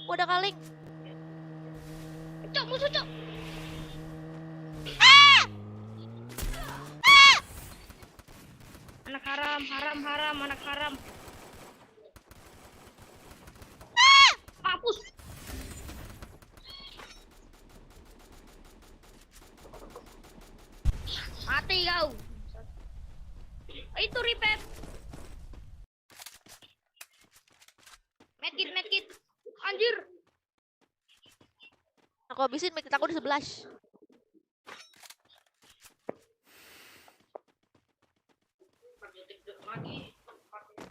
Udah kaling. Cok, musuh, Cok. Anak haram, anak haram. Hapus. Mati kau. Itu repep. Medkit. Anjir. Aku habisin medkit aku di 11.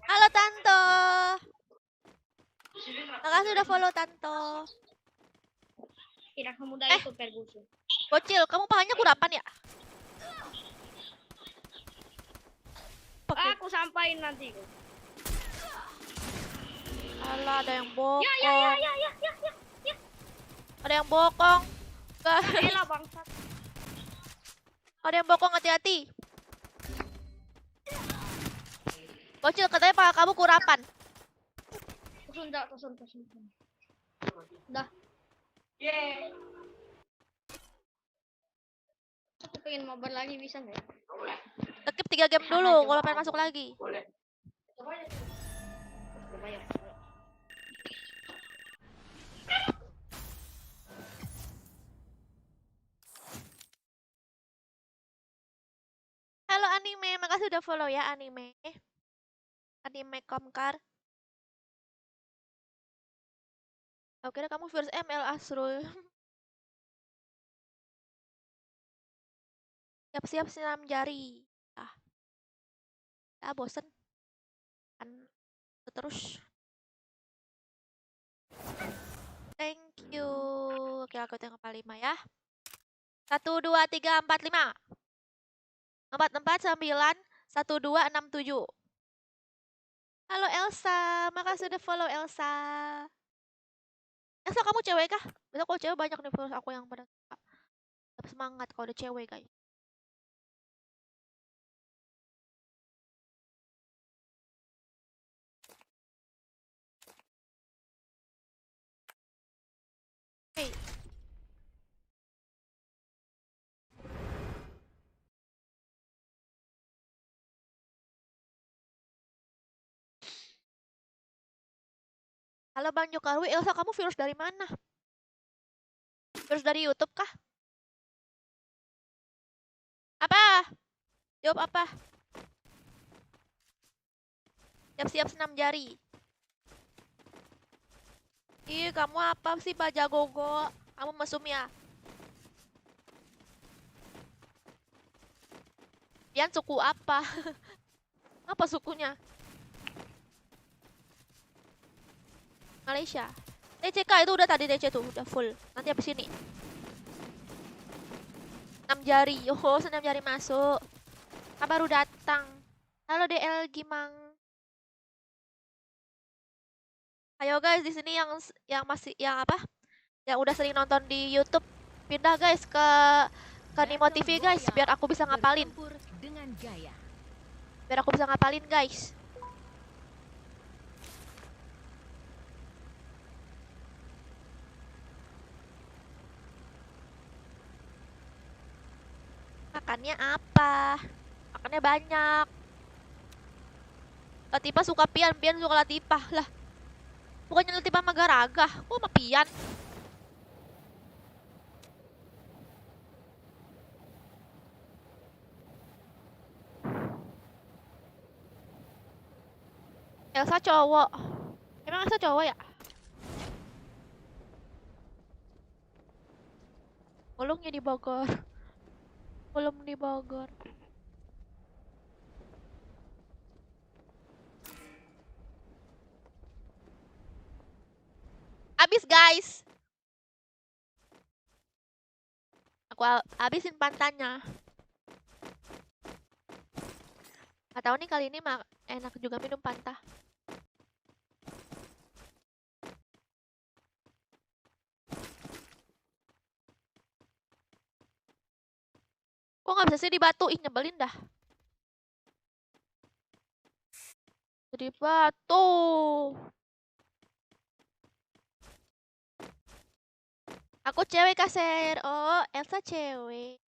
Halo Tanto. Makasih udah follow Tanto. Tidak semudah itu Ferguson. Bocil, kamu pahanya kurapan ya? Pakai. Aku sampaikan nanti. Alah, ada yang bokong. Ya. Ada yang bokong. Elah bangsat. Ada yang bokong, hati-hati. Bocil, katanya paha kamu kurapan. Tusun. Dah. Aku pengen mabar lagi bisa nggak? Skip 3 game dulu kalau pengen masuk lagi. Coba ya. Halo anime, makasih udah follow ya anime. Anime Komkar. Aku kira kamu first ML Asrul. Siap-siap senam jari. Bosen. Kan terus. Thank you. Oke, aku tengok 5 ya. 1, 2, 3, 4, 5. 4, 4, 9, 1, 2, 6, 7. Halo Elsa, makasih udah follow Elsa. Elsa kamu cewek kah? Besok kalau cewek banyak nih followers aku yang pada suka. Tetap semangat kalau ada cewek guys. Hey, halo Bang Jokarwi, Elsa kamu virus dari mana? Virus dari YouTube kah? Apa? Jawab apa? Siap-siap senam jari. Ih, kamu apa sih Baja Gogo? Kamu mesum ya? Pian suku apa? Apa sukunya? Malaysia. TCK itu udah tadi TC tuh, udah full. Nanti habis ini. 6 jari. Oh, 6 jari masuk. Baru datang. Halo DL Gimang. Ayo guys, di sini yang masih yang apa? Yang udah sering nonton di YouTube, pindah guys ke Nimo TV guys, biar aku bisa ngapalin. Bertempur dengan gaya. Biar aku bisa ngapalin guys. Makannya apa? Makannya banyak. Latifah suka Pian, Pian suka Latifah. Lah, bukannya Latifah Magaraga. Kok sama Pian? Elsa cowok. Emang Elsa cowok ya? Ulungnya di Bogor. Belum di Bogor. Abis guys. Aku habisin pantannya. Gak tahu nih kali ini enak juga minum pantah. Kok nggak bisa sih di batu? Ih, nyebelin dah. Di batu. Aku cewek kaser. Oh, Elsa cewek.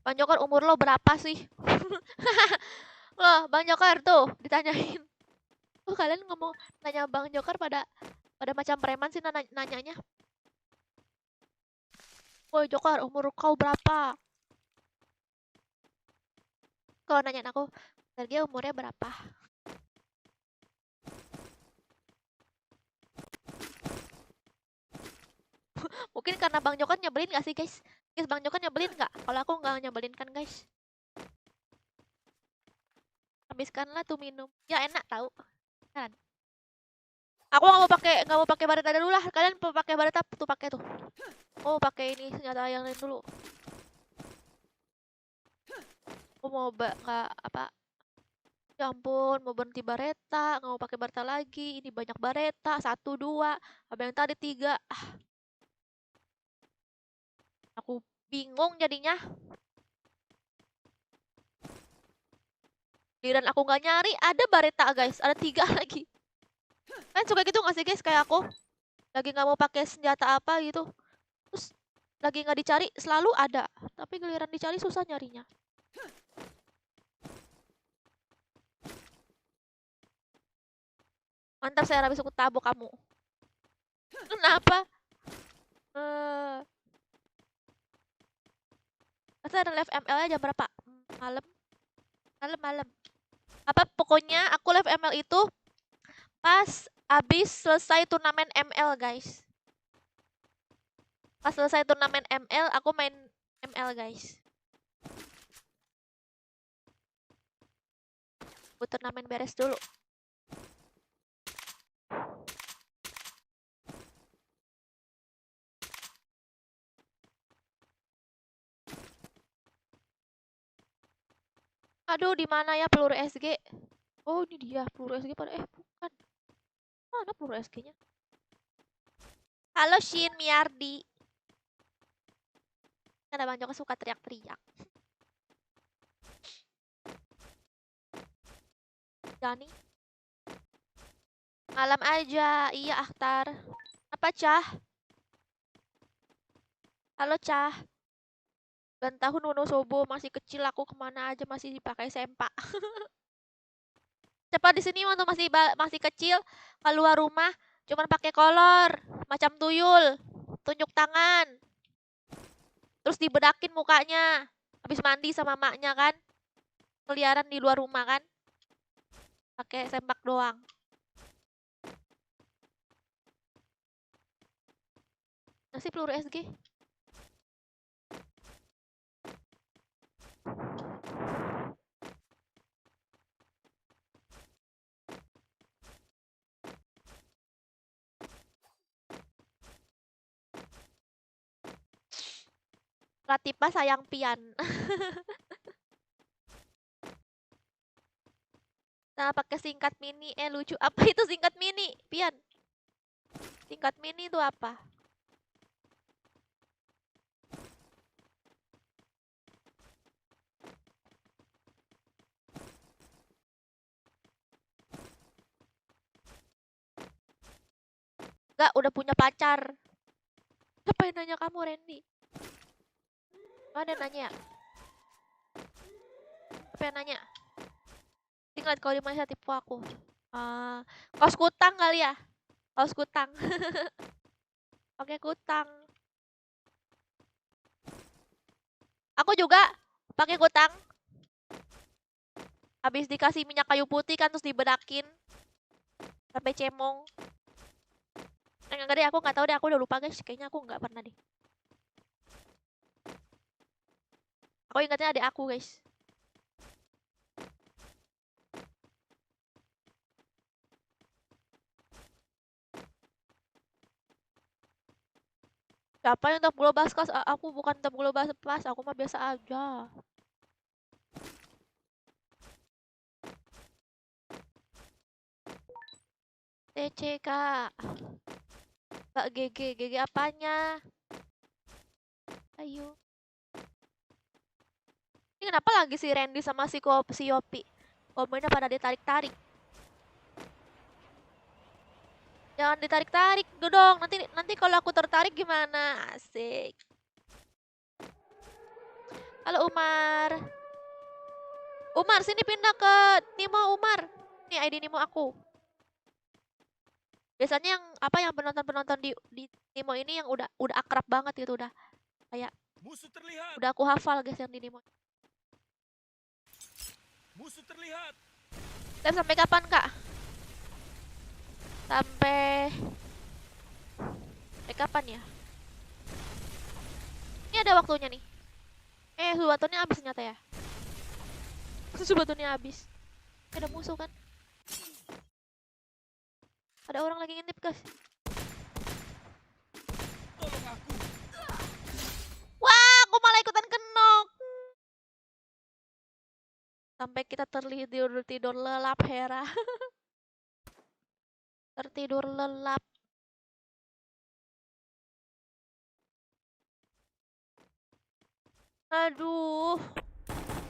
Bang Jokar umur lo berapa sih? Loh, Bang Jokar tuh ditanyain. Oh, kalian ngomong nanya Bang Jokar pada macam preman sih nanyanya. Woi Jokar, umur kau berapa? Kalau nanyain aku, Sergei umurnya berapa? Mungkin karena Bang Jokar nyebelin gak sih guys? Guys, Bang Jokar nyebelin gak? Kalau aku nggak nyebelin kan guys. Habiskanlah tuh minum. Ya enak tahu. Kan. Aku nggak mau pakai bareta dulu lah. Kalian mau pakai bareta tuh pakai tuh. Oh pakai ini senjata yang lain dulu. Aku mau nggak apa? Ya ampun, mau berhenti bareta, nggak mau pakai bareta lagi. Ini banyak bareta, 1, 2, apa yang tadi 3. Aku bingung jadinya. Giliran aku nggak nyari, ada bareta guys, ada 3 lagi. Kan suka gitu nggak sih guys kayak aku? Lagi nggak mau pakai senjata apa gitu. Terus lagi nggak dicari, selalu ada. Tapi giliran dicari susah nyarinya. Mantap saya habis aku tabok kamu. Kenapa? Masa ada live ML-nya jam berapa? Malam? Malam. Apa pokoknya aku live ML itu pas abis selesai turnamen ML guys. Pas selesai turnamen ML aku main ML guys. Turnamen beres dulu. Aduh, di mana ya peluru SG? Oh, ini dia peluru SG pada bukan. Mana peluru SG-nya? Halo Shin Miardi. Ada Bang Joko suka teriak-teriak. Jani. Malam aja. Iya, Akhtar. Apa, Cah? Halo, Cah. Tahun Wono Sobo masih kecil, aku kemana aja masih dipakai sempak. Cepat di sini waktu masih kecil, keluar rumah cuman pakai kolor, macam tuyul, tunjuk tangan. Terus dibedakin mukanya. Habis mandi sama maknya kan. Keliaran di luar rumah kan. Pakai sempak doang. Nasi peluru SG. Latipa sayang pian. Nah, pakai singkat mini. Lucu. Apa itu singkat mini? Pian. Singkat mini itu apa? Enggak, udah punya pacar. Siapa yang nanya kamu, Randy? Ada nanya. Siapa yang nanya? Tinggal kalau di Malaysia tipu aku. Kaos kutang kali ya? Kaos kutang. Pakai kutang. Aku juga pakai kutang. Habis dikasih minyak kayu putih kan terus dibedakin sampai cemong. Enggak deh, aku nggak tahu deh, aku udah lupa guys. Kayaknya aku nggak pernah deh. Aku ingatnya adik aku guys. Siapa yang top global kelas? Aku bukan top global kelas, aku mah biasa aja. TC Kak. Mbak GG apanya? Ayo. Ini kenapa lagi si Randy sama si Yopi? Komennya pada ditarik-tarik. Jangan ditarik-tarik dong. Nanti kalau aku tertarik gimana? Asik. Halo Umar. Umar, sini pindah ke Nimo Umar. Nih ID Nimo aku. Biasanya yang penonton-penonton di Nimo ini yang udah akrab banget gitu, udah kayak Musuh terlihat. udah aku hafal guys yang di Nimo. Musuh terlihat. Live sampai kapan, Kak? Sampai kapan ya? Ini ada waktunya nih. Subatunya habis ternyata ya. Subatunya habis. Ada musuh kan? Ada orang lagi ngintip, guys. Tolong aku. Wah, aku malah ikutan kenok. Sampai kita tertidur lelap, Hera. Tertidur lelap. Aduh.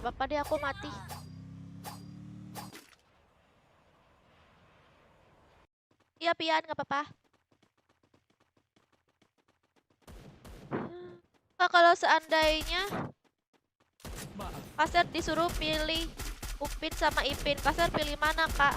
Bapak deh aku mati. Iya, Pian, gak apa-apa. Kalau seandainya Pasir disuruh pilih Upin sama Ipin, Pasir pilih mana, Kak?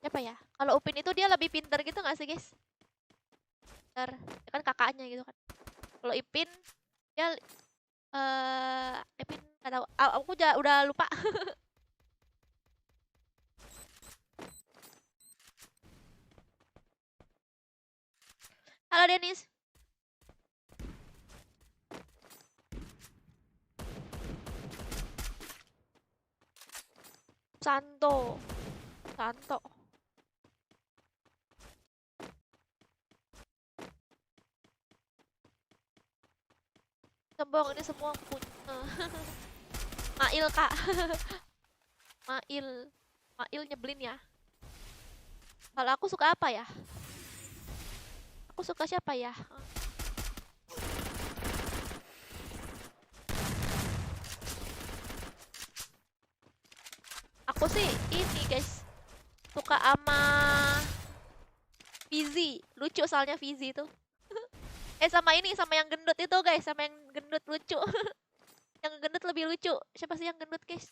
Siapa ya? Kalau Upin itu dia lebih pinter gitu gak sih, guys? Pinter. Dia kan kakaknya gitu kan. Kalau Ipin dia Ipin nggak tahu. Aku udah lupa. Halo Denis. Santo. Sombong ini semua punya. Mail kak. Mail. Mail nyebelin ya. Kalau aku suka apa ya? Aku suka siapa ya? Aku sih ini guys. Suka sama Fizi. Lucu soalnya Fizi tuh. Sama ini, sama yang gendut itu guys. Sama yang gendut lucu. Yang gendut lebih lucu. Siapa sih yang gendut guys?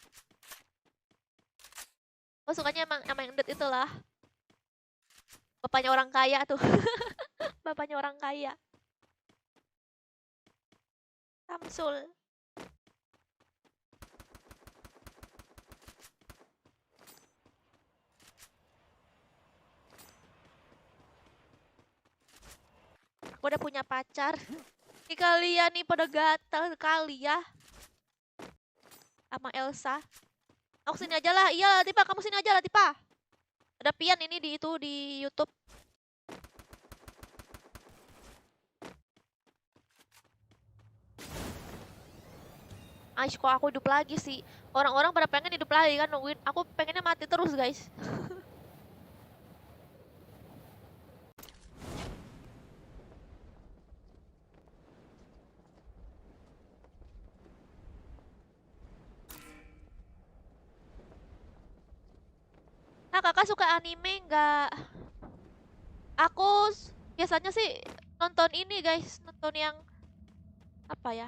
Aku sukanya emang sama yang gendut itulah. Bapaknya orang kaya tuh. Bapaknya orang kaya. Samsul. Aku udah punya pacar. Ini kalian nih pada gatal sekali ya. Sama Elsa. Aku sini aja lah. Iya, Latifa, kamu sini aja, Latifa. Ada Pian ini di itu di YouTube. Aish, kok aku hidup lagi sih? Orang-orang pada pengen hidup lagi kan nungguin. Aku pengennya mati terus, guys. Nah, kakak suka anime nggak? Aku biasanya sih nonton ini, guys. Nonton yang apa ya?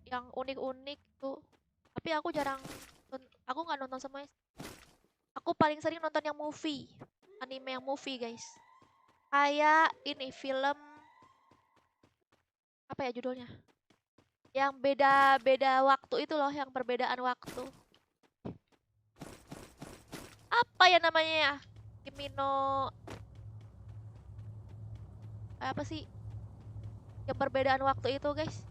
Yang unik-unik tuh. Tapi aku jarang aku nggak nonton semuanya. Aku paling sering nonton yang movie. Anime yang movie, guys. Kayak ini film apa ya judulnya? Yang beda-beda waktu itu loh, yang perbedaan waktu. Apa ya namanya ya? Kimino apa sih? Yang perbedaan waktu itu, guys.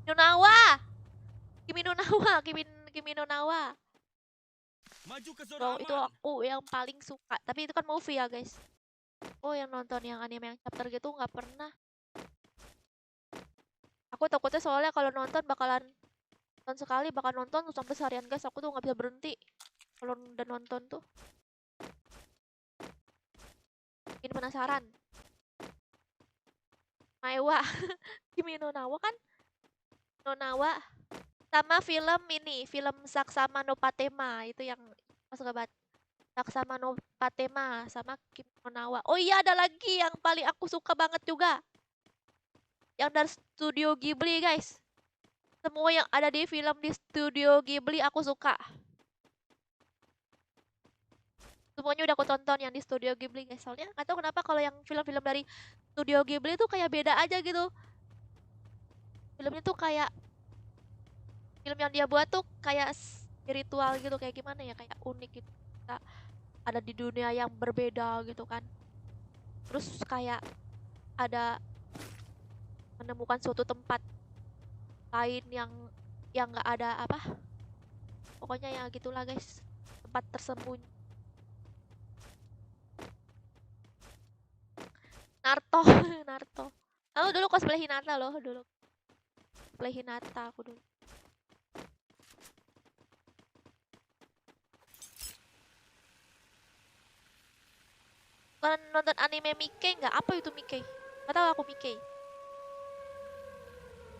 Nawa. Kimi no Nawa, Kimi no Nawa. Maju ke zona So, itu aman. aku yang paling suka. Tapi itu kan movie ya, guys. Oh, yang nonton yang anime yang chapter gitu nggak pernah. Aku takutnya soalnya kalau nonton bakalan nonton sekali bakal nonton sampai seharian, guys. Aku tuh nggak bisa berhenti kalau udah nonton tuh. Bikin penasaran. Maewa. Kimi no Nawa kan? No Nawa. Sama film ini, film Saksama no Patema. Itu yang masuk banget. Saksama no Patema sama Kimi no Nawa. Oh iya, ada lagi yang paling aku suka banget juga. Yang dari Studio Ghibli, guys. Semua yang ada di film di Studio Ghibli aku suka. Semuanya udah aku tonton yang di Studio Ghibli, guys. Soalnya nggak tahu kenapa kalau yang film-film dari Studio Ghibli tuh kayak beda aja gitu. Filmnya tuh kayak film yang dia buat tuh kayak spiritual gitu, kayak gimana ya, kayak unik gitu. Kita ada di dunia yang berbeda gitu kan. Terus kayak ada menemukan suatu tempat lain yang nggak ada apa. Pokoknya ya gitulah, guys. Tempat tersembunyi. Naruto, Naruto. Aku dulu cosplay Hinata loh, dulu. Cosplay Hinata aku dulu. Kalian nonton anime Mickey nggak? Apa itu Mickey? Gak tahu aku Mickey.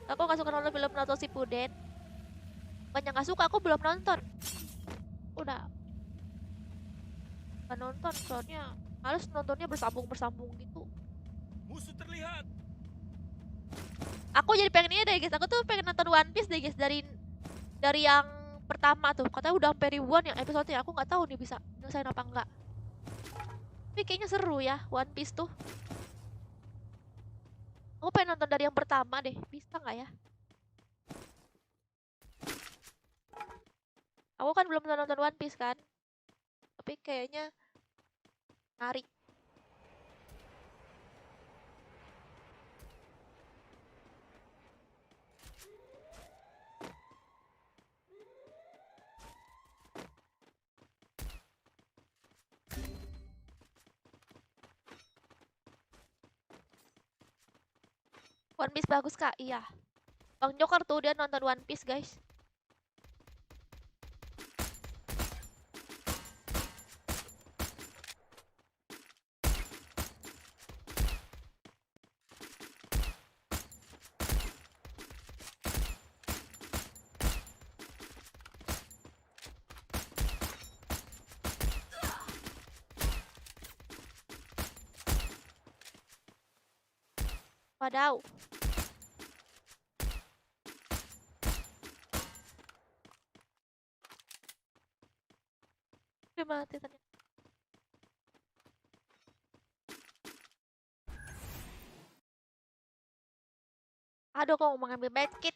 Aku nggak suka nonton film Naruto Shippuden. Banyak nggak suka, aku belum nonton. Udah nggak nonton soalnya males nontonnya bersambung gitu. Musuh terlihat. Aku jadi pengen ini deh, guys. Aku tuh pengen nonton One Piece deh, guys. Dari yang pertama tuh. Katanya udah sampai ribuan yang episode-nya. Aku nggak tahu nih bisa nyelesain apa enggak. Tapi kayaknya seru ya One Piece tuh. Aku pengen nonton dari yang pertama deh. Bisa nggak ya? Aku kan belum pernah nonton One Piece kan. Tapi kayaknya menarik. One Piece bagus kak, iya. Bang Joker tuh dia nonton One Piece guys. Wadaw. Udah mati tadi. Aduh, kok mau ngambil medkit.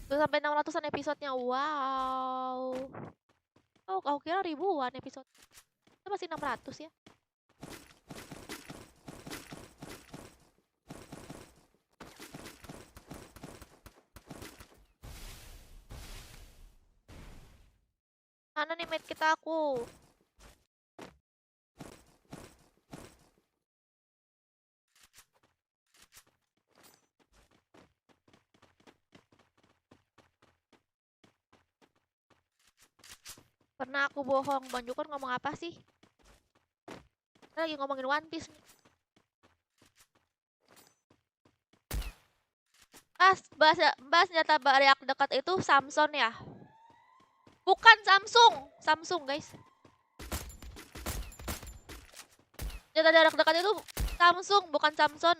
Tuh sampai 600-an episodenya. Wow. Oh, aku kira ribuan episode. Itu masih 600 ya. Mana nih medkit aku? Pernah aku bohong. Bang Joker ngomong apa sih? Kita lagi ngomongin One Piece nih. Bahas senjata jarak dekat itu Samson ya? Bukan Samsung. Samsung guys. Senjata jarak dekat itu Samsung, bukan Samson.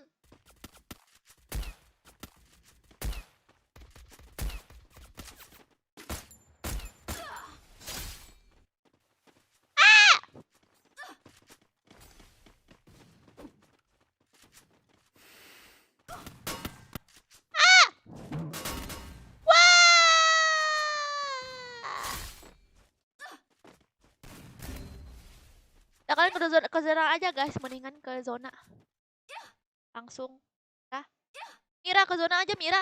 Ya kalian ke zona aja guys, mendingan ke zona. Langsung. Nah. Mira ke zona aja, Mira.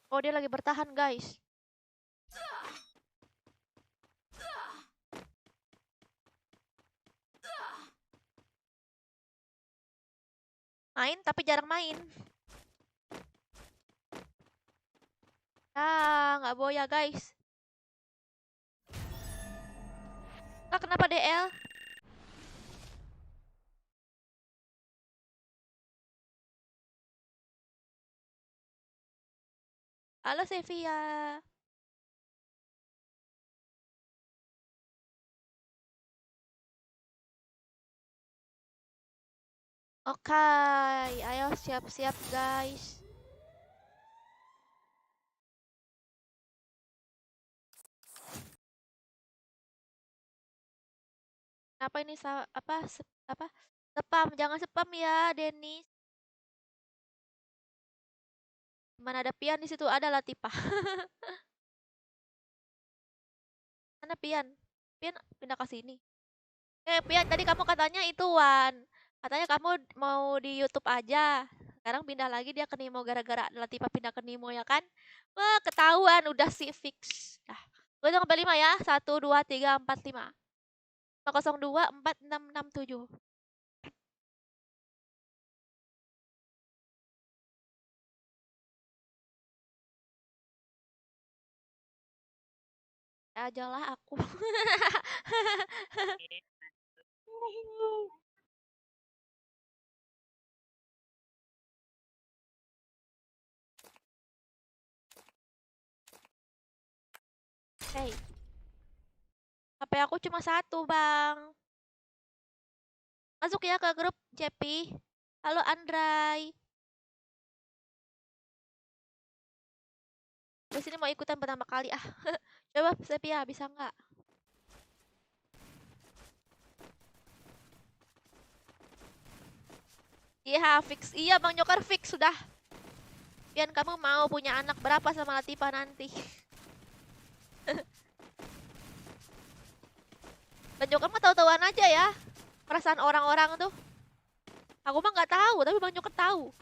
Oh, dia lagi bertahan, guys. Main tapi jarang main. Ah, nggak boya, guys. Kak, kenapa DL? Halo, Sevia. Oke, ayo siap-siap, guys. Apa ini spam, jangan spam ya, Denis. Mana ada Pian di situ, ada Latifah. Mana Pian? Pian pindah ke sini. Pian, tadi kamu katanya itu Wan. Katanya kamu mau di YouTube aja. Sekarang pindah lagi dia ke Nimo gara-gara Latifah pindah ke Nimo ya kan? Wah, ketahuan udah sih fix. Nah, gue sampai 5 ya. 1 2 3 4 5. 502 4667. Ajalah aku. Hey. HP aku cuma 1, Bang. Masuk ya ke grup Cepi. Halo Andrai. Di sini mau ikutan pertama kali ah. Coba Sepia bisa nggak? Iya fix, iya Bang Joker fix sudah. Pian kamu mau punya anak berapa sama Latifah nanti? Bang Joker mah tahu-tahuan aja ya. Perasaan orang-orang tuh. Aku mah nggak tahu, tapi Bang Joker tahu.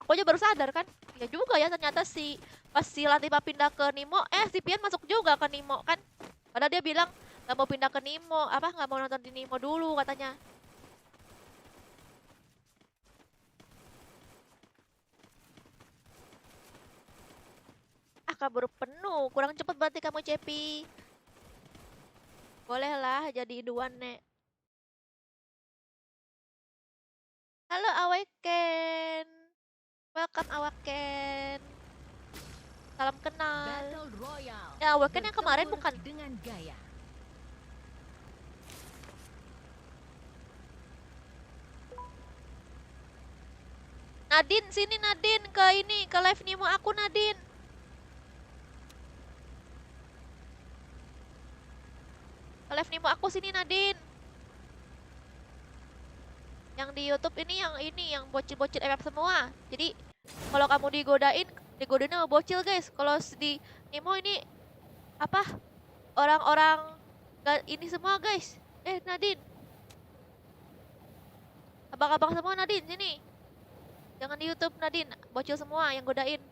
Aku aja baru sadar kan. Ya juga ya ternyata pas si Latifah pindah ke Nimo, si Pian masuk juga ke Nimo kan. Padahal dia bilang Nggak mau pindah ke Nimo, nggak mau nonton di Nimo dulu katanya. Kabur penuh, kurang cepet berarti kamu Cepi. Bolehlah jadi duan nek. Halo Awaken, welcome Awaken. Salam kenal. Battle Royale. Ya Awaken yang kemarin Bertempur bukan. dengan gaya. Nadine, sini Nadine ke ini, ke live Nimo aku Nadine. Ke live Nimo aku sini Nadine. Yang di YouTube ini yang bocil-bocil FF semua. Jadi kalau kamu digodain sama bocil guys. Kalau di Nimo ini apa? Orang-orang ini semua guys. Nadine. Abang-abang semua Nadine sini. Jangan di YouTube Nadine, bocil semua yang godain.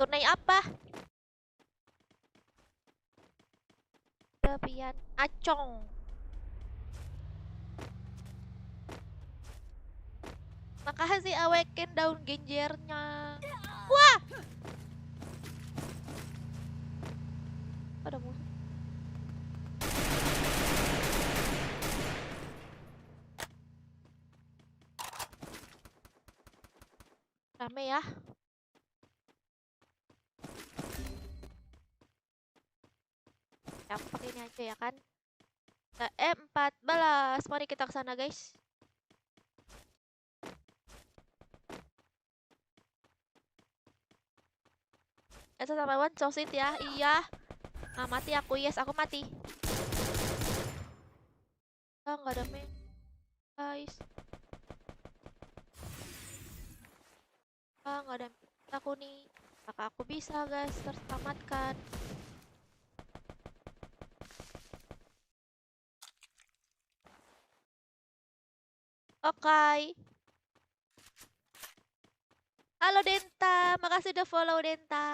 Turnai apa? Kepian Acong. Makasih Awaken daun genjernya. Wah! Ada musuh. Rame ya. Ya, aku pakai ini aja ya kan. M14. Mari kita ke sana guys. Sama one sosit ya. Iya. Mati aku. Yes, aku mati. Nggak ada main. Guys. Nggak ada aku nih. Maka aku bisa guys terselamatkan. Oke. Halo Denta, makasih udah follow Denta.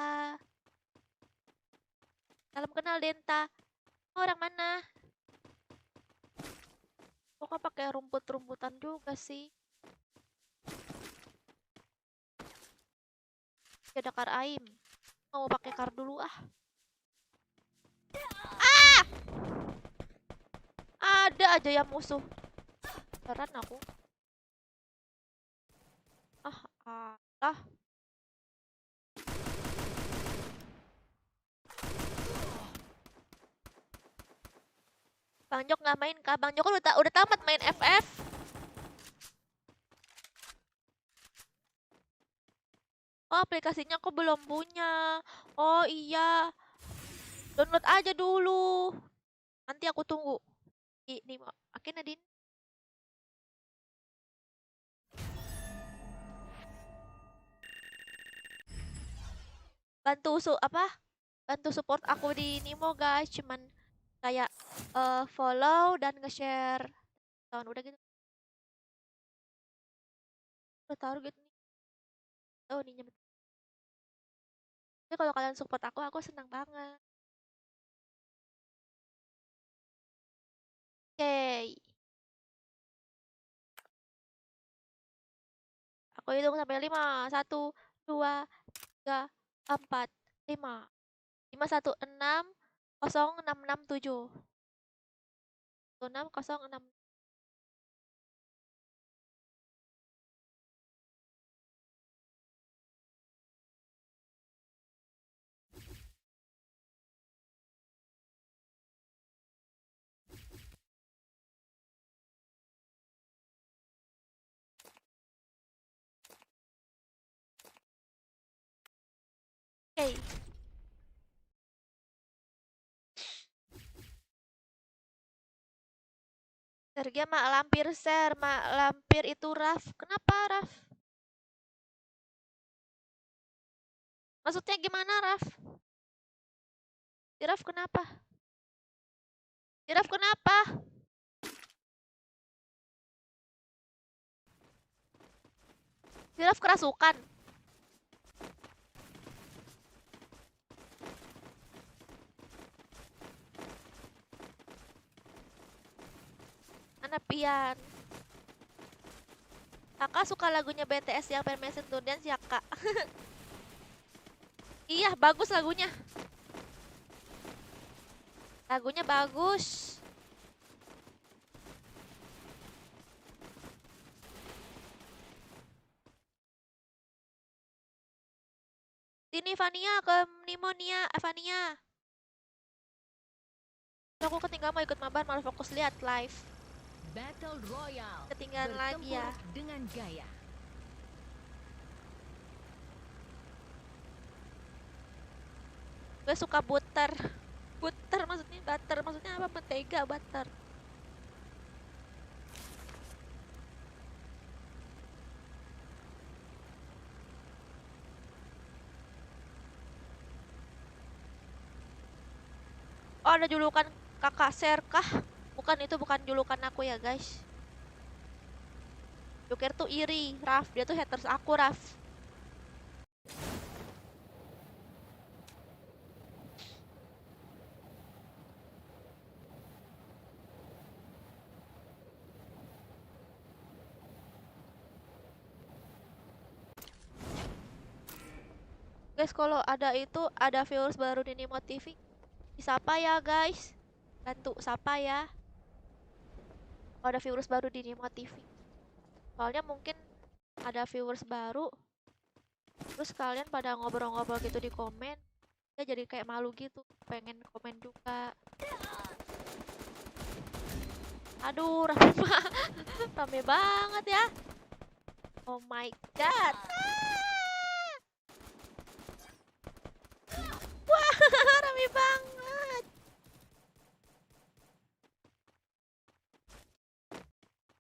Salam kenal Denta. Orang mana? Kok pakai rumput-rumputan juga sih? Ada kar aim. Mau pakai kar dulu ah. Ada aja yang musuh. Beneran aku. Ah. Bang Jok nggak main kah? Bang Jok kan udah tamat main FF. Oh, aplikasinya aku belum punya. Oh iya. Download aja dulu. Nanti aku tunggu. Ini oke Nadine. Bantu support aku di Nimo guys, cuman kayak follow dan nge-share tahun udah gitu. Udah target nih. Oh, ini nyebut. Tapi kalau kalian support aku senang banget. Oke. Aku hitung sampai 5. 1, 2, 3, 4, 5. 5, 1, 6, 0, 6, 6, 7. 6, 0, 6. Oke. Sergia mak lampir mak lampir itu Raf. Kenapa Raf? Maksudnya gimana Raf? Raf kenapa? Raf kenapa? Hilaf kerasukan. Anak pian. Kakak suka lagunya BTS yang Permission to Dance ya kak? Iya bagus lagunya. Lagunya bagus. Sini Vania ke Nimonia, Vania. Aku ketinggalan mau ikut mabar malah fokus lihat live. Battle Royale. Ketinggalan lagi ya. Bertempur dengan gaya. Gue suka butter. Butter maksudnya butter, maksudnya apa? Mentega butter. Oh, ada julukan kakak Serkah. Bukan, itu bukan julukan aku ya, guys. Joker tuh iri, Raf. Dia tuh haters aku, Raf. Guys, kalau ada itu, ada viewers baru di Nimo TV. Disapa ya, guys. Bantu sapa ya. Kalau ada viewers baru di Nimo TV. Soalnya mungkin ada viewers baru. Terus kalian pada ngobrol-ngobrol gitu di komen. Ya jadi kayak malu gitu. Pengen komen juga. Aduh, rame banget ya. Oh my god. Wah, rame banget.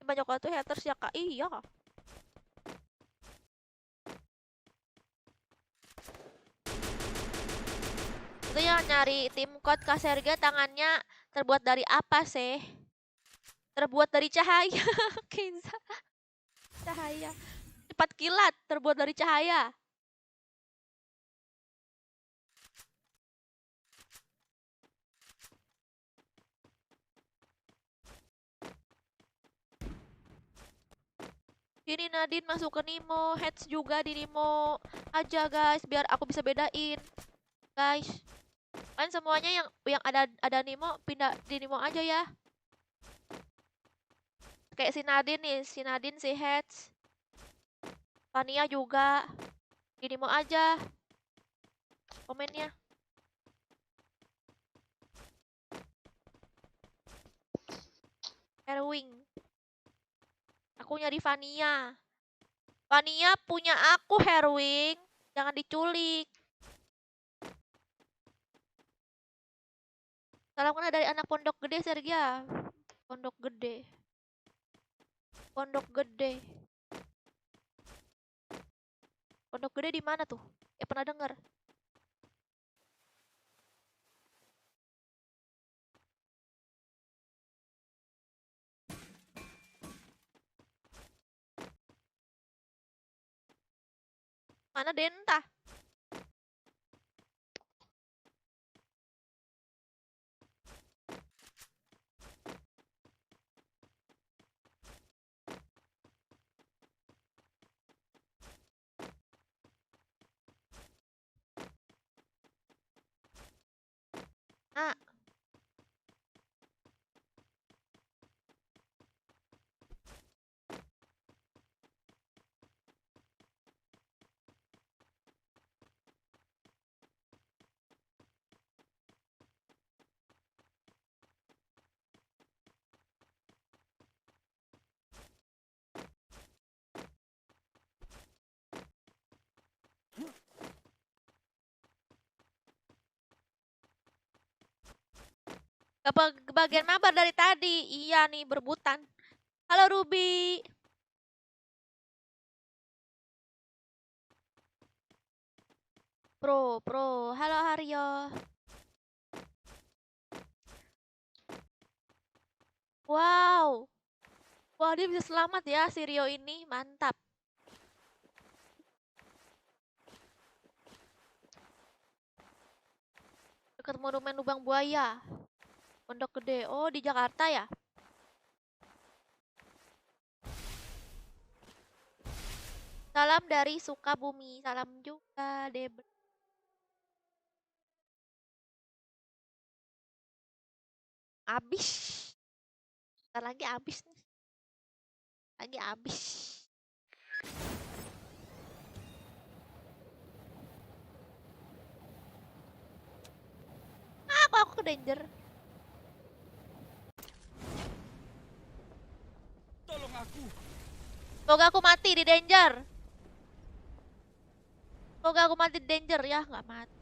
Banyak banget tuh haters ya kak. Iya. Itu yang nyari tim code Kak Serga tangannya terbuat dari apa sih? Terbuat dari cahaya. Kenza. Cahaya. Cepat kilat terbuat dari cahaya. Ini Nadine masuk ke Nimo, Heads juga di Nimo aja guys, biar aku bisa bedain. Guys, kan semuanya yang ada Nimo pindah di Nimo aja ya. Kayak si Nadine nih, si Nadine, si Heads, Fania juga di Nimo aja. Komennya. Erwing. Aku nyari Fania. Fania punya aku, Herwing. Jangan diculik. Salam kenal dari anak pondok gede, Sergia. Pondok gede. Pondok gede. Pondok gede di mana tuh? Ya pernah dengar. Mana Denta? Ah, kebagian mabar dari tadi. Iya nih, berebutan. Halo Ruby. Pro. Halo Haryo. Wow. Wah, dia bisa selamat ya si Rio ini. Mantap. Dekat Monumen Lubang Buaya. Pondok Gede. Oh, di Jakarta ya? Salam dari Sukabumi. Salam juga, Debra. Abis. Ntar lagi abis nih. Lagi abis. Aku ke danger. Tolong aku. Semoga aku mati di danger. Semoga aku mati di danger ya, nggak mati.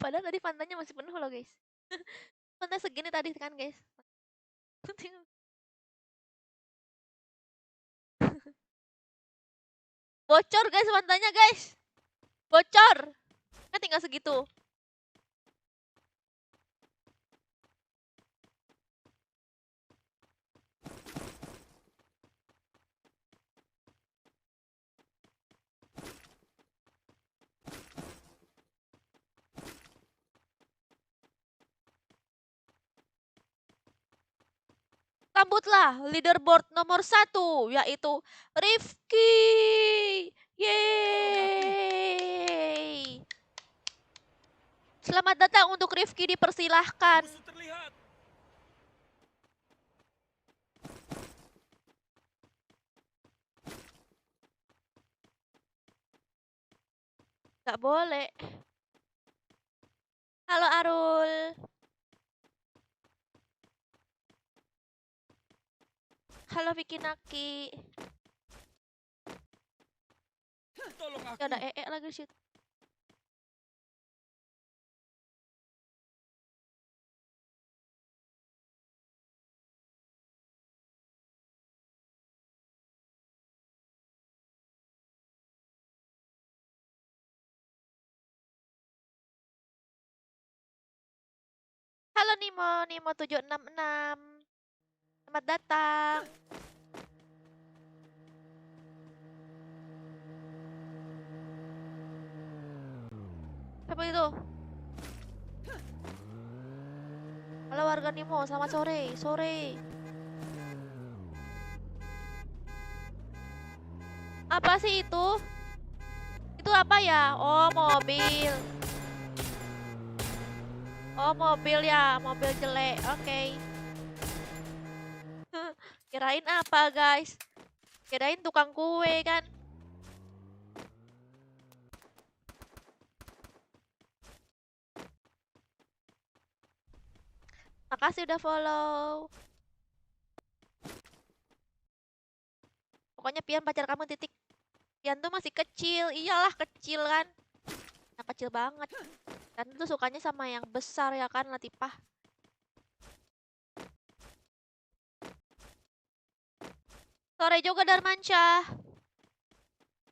Padahal tadi pantainya masih penuh loh guys. Pantai segini tadi kan guys. Bocor guys pantainya guys. Bocor. Kan tinggal segitu. Sambutlah leaderboard nomor 1 yaitu Rifki. Yeay. Selamat datang untuk Rifki, dipersilahkan. Musuh terlihat. Gak boleh. Halo Arul. Halo Vicky Naki. Tolong aku. Ya ada EE lagi sih. Halo Nimo, Nimo 766. Selamat datang. Siapa itu? Halo warga Nimo, selamat sore. Sore. Apa sih itu? Itu apa ya? Oh, mobil. Oh, mobil ya, mobil jelek. Oke. Kirain apa, guys? Kirain tukang kue kan? Makasih udah follow. Pokoknya Pian pacar kamu titik. Pian tuh masih kecil. Iyalah kecil kan. Yang kecil banget. Dan tuh sukanya sama yang besar ya kan, Latifah. Sore juga Darmansyah.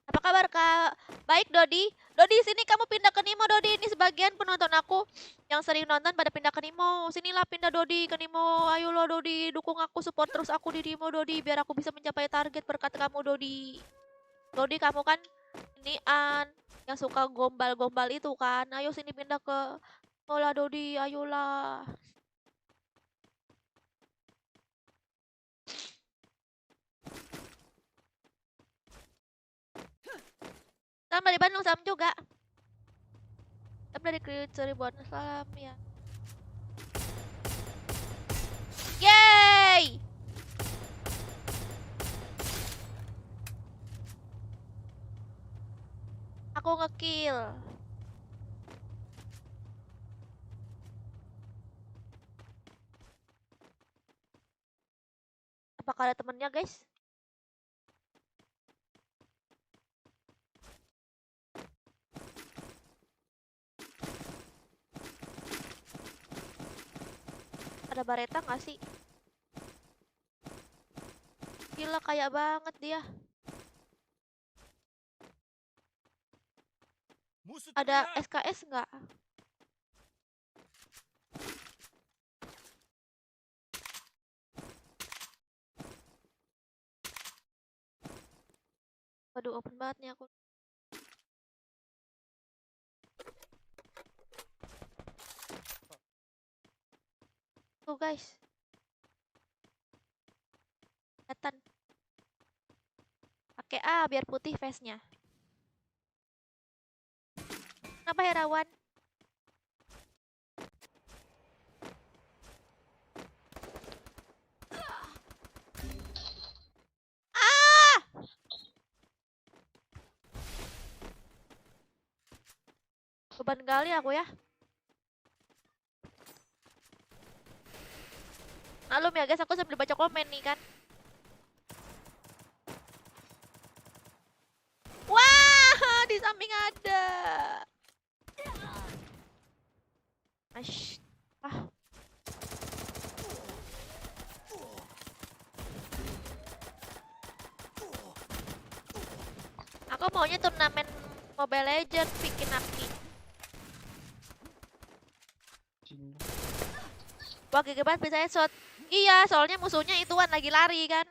Apa kabar Kak? Baik Dodi. Dodi sini kamu pindah ke Nimo Dodi. Ini sebagian penonton aku yang sering nonton pada pindah ke Nimo. Sinilah pindah Dodi ke Nimo. Ayo lo Dodi, dukung aku, support terus aku di Nimo Dodi biar aku bisa mencapai target berkat kamu Dodi. Dodi kamu kan ini yang suka gombal-gombal itu kan. Ayo sini pindah ke Mola Dodi, ayolah. Salam dari Bandung, salam juga. Salam dari Cirebon, salam ya. Yeay! Aku ngekill. Apakah ada temennya guys? Bareta nggak sih? Gila kaya banget dia. Musuh Ada terlihat. SKS nggak? Waduh, open banget nih aku. Tuh guys. Kelihatan. Pakai A biar putih face-nya. Kenapa Herawan? Ah! Beban kali aku ya. Malum ya guys, aku sambil baca komen nih kan. Wah, di samping ada. Ash. Ah. Aku maunya turnamen Mobile Legends bikin aki. Wah, gede banget bisa headshot. Iya, soalnya musuhnya ituan lagi lari kan.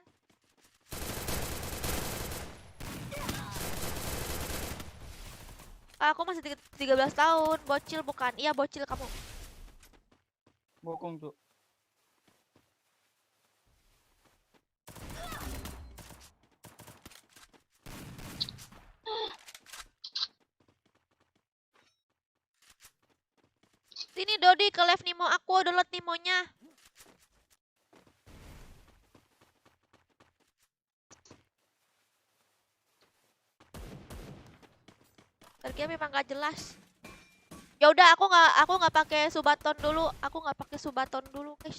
Aku masih 13 tahun, bocil bukan? Iya, bocil kamu. Bokong tuh. Sini Dodi ke live Nimo aku, download Nimonya. Harganya memang gak jelas. Ya udah, aku nggak pakai subaton dulu. Aku nggak pakai subaton dulu, guys.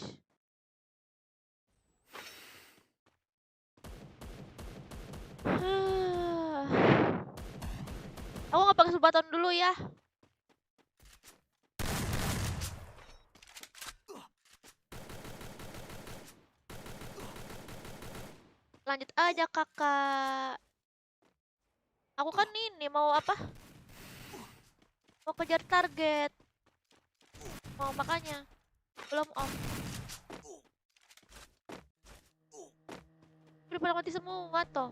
Aku nggak pakai subaton dulu ya. Lanjut aja kakak. Aku kan ini mau apa? Mau kejar target. Mau makanya belum off. Udah pada mati semua toh.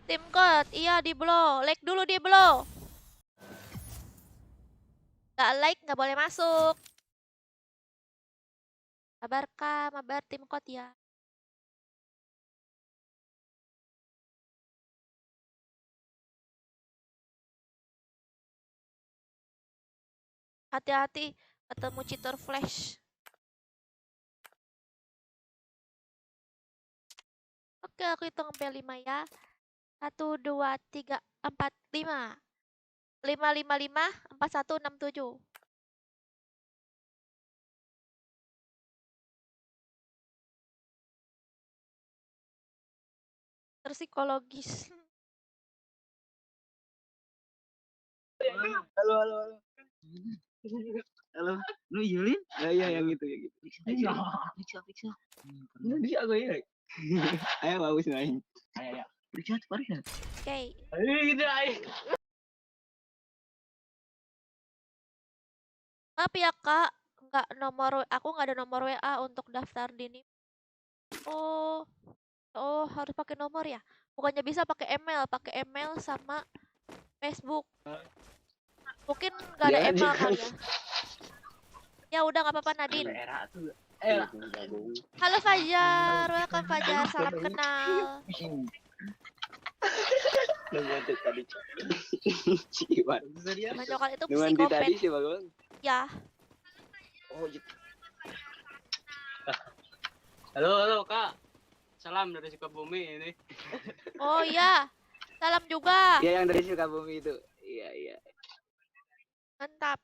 Tim code, iya di blow. Like dulu di blow. Gak like nggak boleh masuk. Kabar kak, mabar tim code ya. Hati-hati ketemu cheater flash. Oke, aku hitung sampai 5 ya. 1, 2, 3, 4, 5. 5, 5, 5, 4, 1, 6, 7. Psikologis. Halo, halo, halo. Halo, lu Yulin? Ya, iya, yang gitu, ya gitu. Iya. Periksa. Nggak bisa aku ya. Ayo, bagus main. Ayo. Periksa tuh, periksa. Oke. Ayo, gitu, ayo. Maaf ya kak, aku nggak ada nomor WA untuk daftar di ini. Oh, harus pakai nomor ya? Bukannya bisa pakai email sama Facebook. Mungkin nggak ada Ya, email dia kali ya. Ya udah nggak apa-apa Nadine. Era tuh. Halo Fajar, welcome Fajar, salam kenal. Nungguin tadi. Ciwan. Manyokan itu Nungguin tadi psikopat. sih, Bang. Ya, Oh, gitu. Halo, Kak. Salam dari Sukabumi ini. oh iya. Salam juga. Iya, yang dari Sukabumi itu. Iya. Mantap.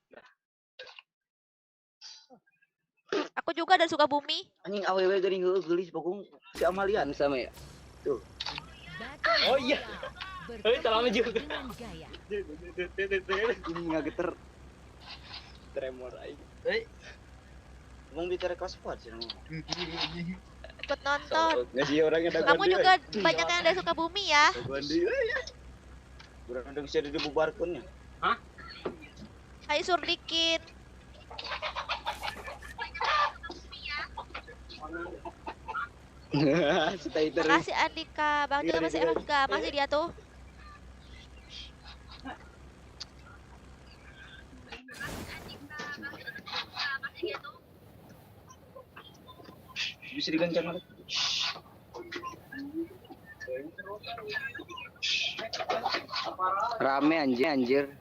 Aku juga dari Sukabumi. Anjing aww dari gelis pokoknya si Amalian sama ya. Tuh. Battle Oh, iya. Royale salam Bertempur juga. dengan gaya. Ini nggak geter. Tremor aja. Bang bicara kospat sih. Ikut nonton. Nggak sih orangnya ada Kamu juga banyak yang dari Sukabumi ya. Beranda bisa dibubarkan ya. Ayo surdikin. Stay terus. Makasih Andika. Bang juga masih FFK. Masih dia tuh. Bisa diganjar lagi. Rame anjir.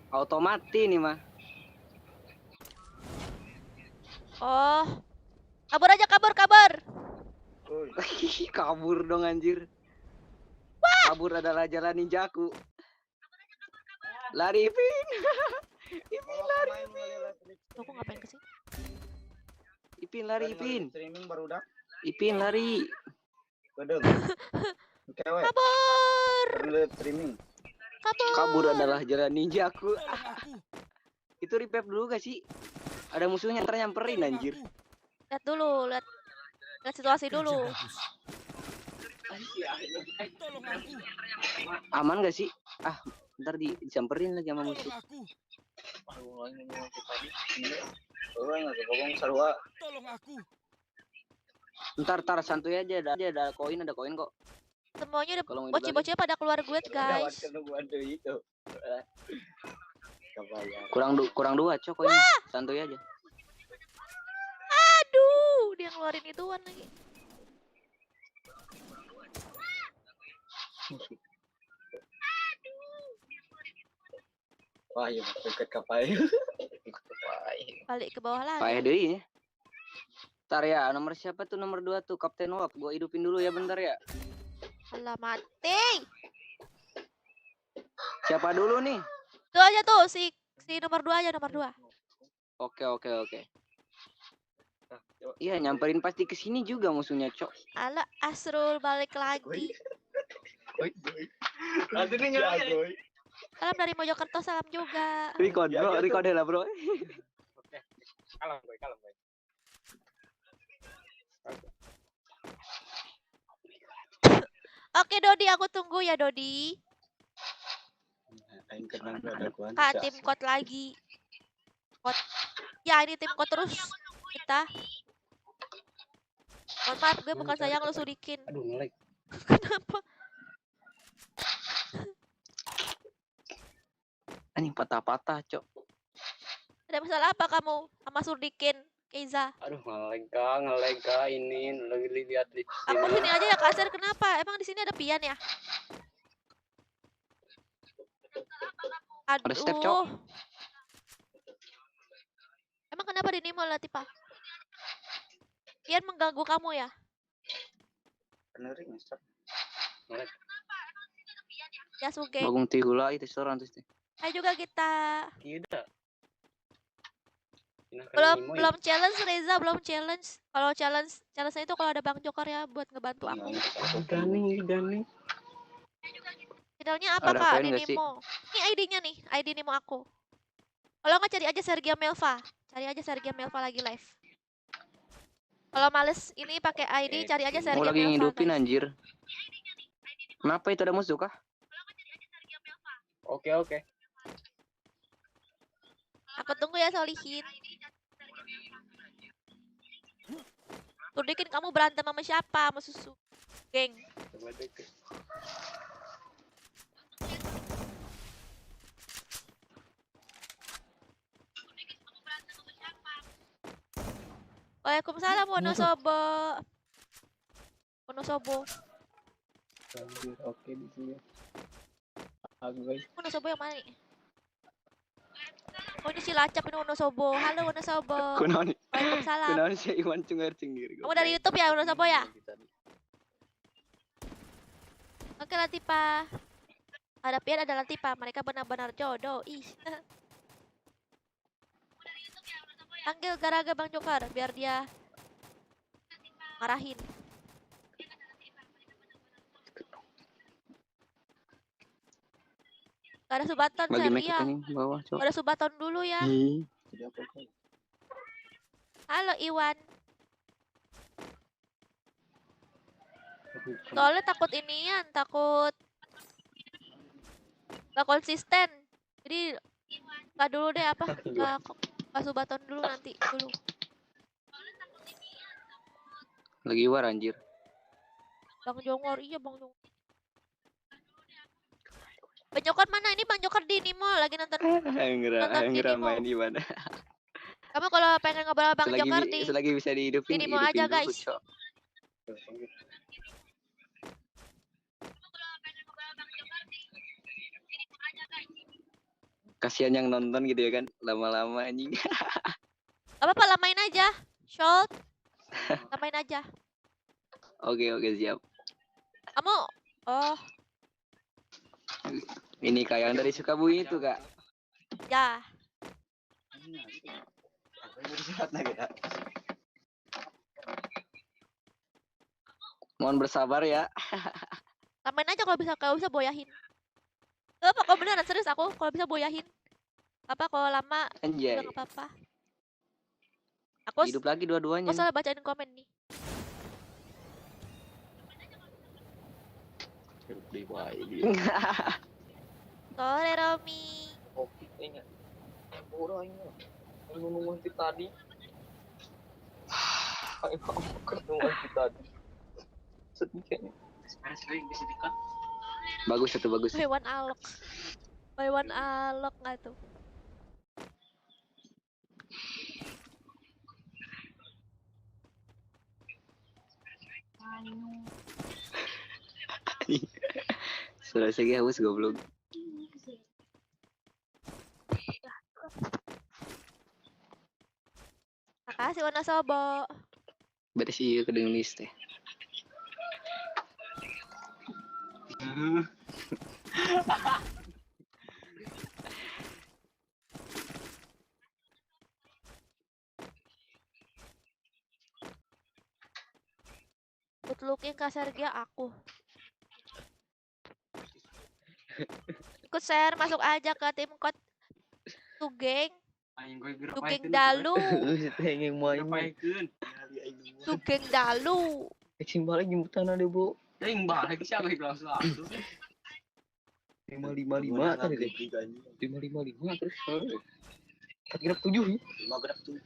Otomati nih mah. Oh. Kabur aja, kabur. Kabur dong anjir. Kabur adalah jalan ninjaku. Lari Ipin. Ipin lari. Loh, aku ngapain kesini? Ipin lari Ipin. Streaming baru udah. Ipin lari. Kedeng. Kewe. Kabur. Live streaming. Kabur adalah jalan ninjaku. Tolong aku. Itu revive dulu gak sih? Ada musuhnya ntar nyamperin Tolong anjir. aku. Lihat dulu, lihat situasi Kerja dulu. bagus. Tolong aku. Aman gak sih? Ntar disamperin lagi sama musuh. Tolong aku. Tolong aku. Ntar santuy aja ada koin kok. Semuanya udah Kalau mau bocil-bocilnya pada keluar guild, guys. Kurang dua cok koin. Santuy aja. Aduh, dia ngeluarin ituan lagi. Wah, ya dekat kapal. Balik ke bawah Payah lagi. deui ya. Ntar ya, nomor siapa tuh nomor 2 tuh Kapten Wap. Gua hidupin dulu ya bentar ya. Alah, mati. Siapa dulu nih? Tuh aja tuh, si nomor 2 aja, nomor 2. Oke. Iya, nyamperin pasti ke sini juga musuhnya, Cok. Alah, Asrul balik lagi. Salam dari Mojokerto, salam juga. Record, bro. Record lah, bro. Kalem, boy. Oke, Dodi, aku tunggu ya, Dodi. Kak, tim code lagi. Code. Ya, ini tim code terus. Kita. Mohon maaf, gue bukan sayang lu sudikin. Aduh, ngelag. Kenapa? Anjing patah-patah, Cok. Ada masalah apa kamu sama Surdikin, Keiza? Aduh, ngelag kak ini lagi lihat di Aku sini aja ya, Kasir. Kenapa? Emang di sini ada pian ya? Ada step, Cok. Aduh. Emang kenapa di Nimo Latifa? Pian mengganggu kamu ya? Ya Suge. Bagong tihula itu seorang tuh. Ayo juga kita. Tidak. Belum challenge Reza, belum challenge. Kalau challenge itu kalau ada Bang Joker ya buat ngebantu aku. Gani. Channelnya apa Ada Kak koin di nggak sih? Nimo? Ini ID-nya nih, ID Nimo aku. Kalau nggak cari aja Sergia Melva. Cari aja Sergia Melva lagi live. Kalau males ini pakai ID, cari aja Mau Sergia lagi Melva. ngidupin guys. anjir. Kenapa itu ada musuh kah? Oke. Aku tunggu ya Solihin. Turdikin kamu berantem sama siapa? Sama susu. Geng. Waalaikumsalam Wonosobo. Oke di sini. Aku guys. Wonosobo yang mana nih? Oh ini si Lacap ini Wonosobo. Halo Wonosobo. Kunaon Waalaikumsalam. kunaon si Iwan cungar cinggir. Kamu dari YouTube ya Wonosobo ya? Oke Latifa. Ada Pian ada Latifa. Mereka benar-benar jodoh. Ih. Panggil Garaga Bang Joker biar dia marahin. Gak ada subaton, Bagi Ser. make Iya. ini bawah, Gak Cok. ada subaton dulu ya. Jadi apa kau? Halo, Iwan. Soalnya takut inian, takut gak konsisten. Jadi gak dulu deh apa? Gak subaton dulu nanti dulu. Lagi war anjir. Bang Jongor, iya Bang Jongor. Bang Jokar mana? Ini Bang Jokar di Nimo lagi nonton nonton Enggak Nimo. main gimana? Kamu kalau pengen ngobrol sama Bang Jokar di Selagi bisa dihidupin, Nimo aja hidupin dulu, guys. Cok. Kasihan yang nonton gitu ya kan, lama-lama anjing. Gak apa-apa, lamain aja. Short. Lamain aja. Oke, siap. Kamu oh Ini Kak yang dari Sukabumi itu, Kak. ya. Mohon bersabar ya. Lamain aja kalau bisa boyahin. Gak apa, kalau beneran serius aku kalau bisa boyahin. Apa kalau lama Anjay. udah gak apa-apa. Aku Hidup lagi dua-duanya. salah bacain komen nih. Sore Romi. Bagus itu, bagus. Hewan alok. Hewan alok nggak tuh? Sudah segi haus goblok. Makasih Wonosobo. Beres iya ke nulis teh. Good looking Kak Sergia aku. Ikut share, masuk aja ke tim kod Tugeng. Tugeng Dalu. Pengen main. Tugeng Dalu. Kecing balik jemputan ada, Bu. Yang balik siapa yang bilang selalu? 555 tadi deh. 555 terus. 4 genap 7 ya. 5 genap 7.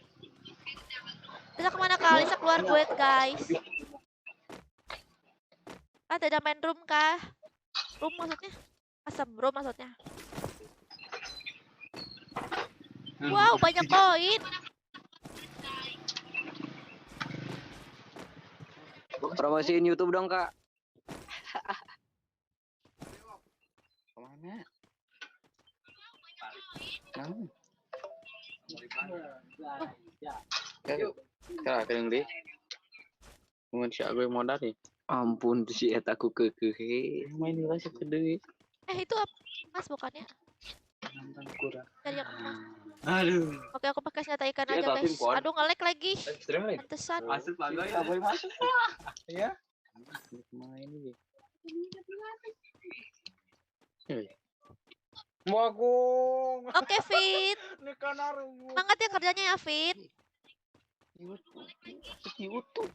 Bisa kemana kali? Bisa keluar duit guys. Ah, tidak main room kah? Room maksudnya? Asam room maksudnya. Wow, banyak koin. Promosiin YouTube dong, Kak. Kemana? Kamu? Kak, kering deh. Mun si gue modal nih. Ampun, si eta ku keukehe. Main heula si kedeu. Itu apa? Mas bukannya? Dari yang emas. Aduh. Oke, aku pakai senjata ikan Ya, aja tapi guys. pon. Aduh, nge-lag lagi. Ekstrem nih. Pantesan. Masuk bangga ya. Boleh masuk. Ya. Main ini. Wagung. Oke, Fit. Semangat ya kerjanya ya, Fit. YouTube.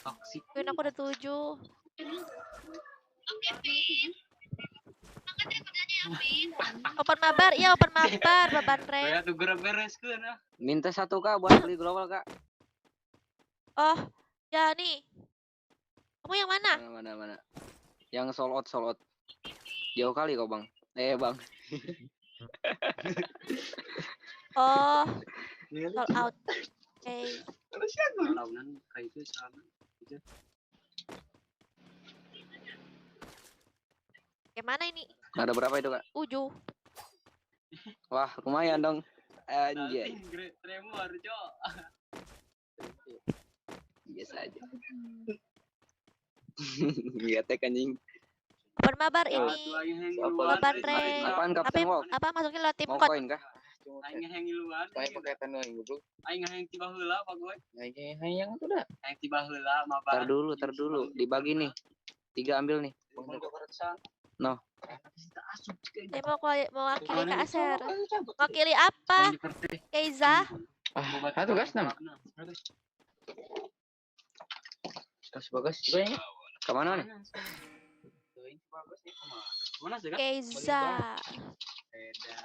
Toksik. Koin aku udah 7. Open mabar, iya open mabar, beban rem. Kayak tuh gerak beres kan ah. Minta 1 Kak buat beli global, Kak. Oh, ya nih. Kamu yang mana? Mana. Yang sold out. Jauh kali kok, Bang. Bang. Oh, sold out. Oke. Launan kayak itu sama. Gimana ini? Ada berapa itu, Kak? 7. Wah, lumayan dong. Anjay. Tremor, Cok. Biasa aja. Ngetek anjing. Open mabar ini. Beban rem. Apaan Captain Wolf? Apa masukin lewat tim Mau code? koin kah? Aing yang iluan. Supaya pakai tanah goblok. Aing yang tiba heula Pak gue. Hayang tuh dah. Aing tiba heula mabar. Tar dulu, dibagi nih. 3 ambil nih. No. Saya mau mewakili Kak Aser. Mewakili apa? Keiza? Satu gas 6. Gas bagas juga ya. Kemana nih? Mana sih, Kak? Keiza. Beda.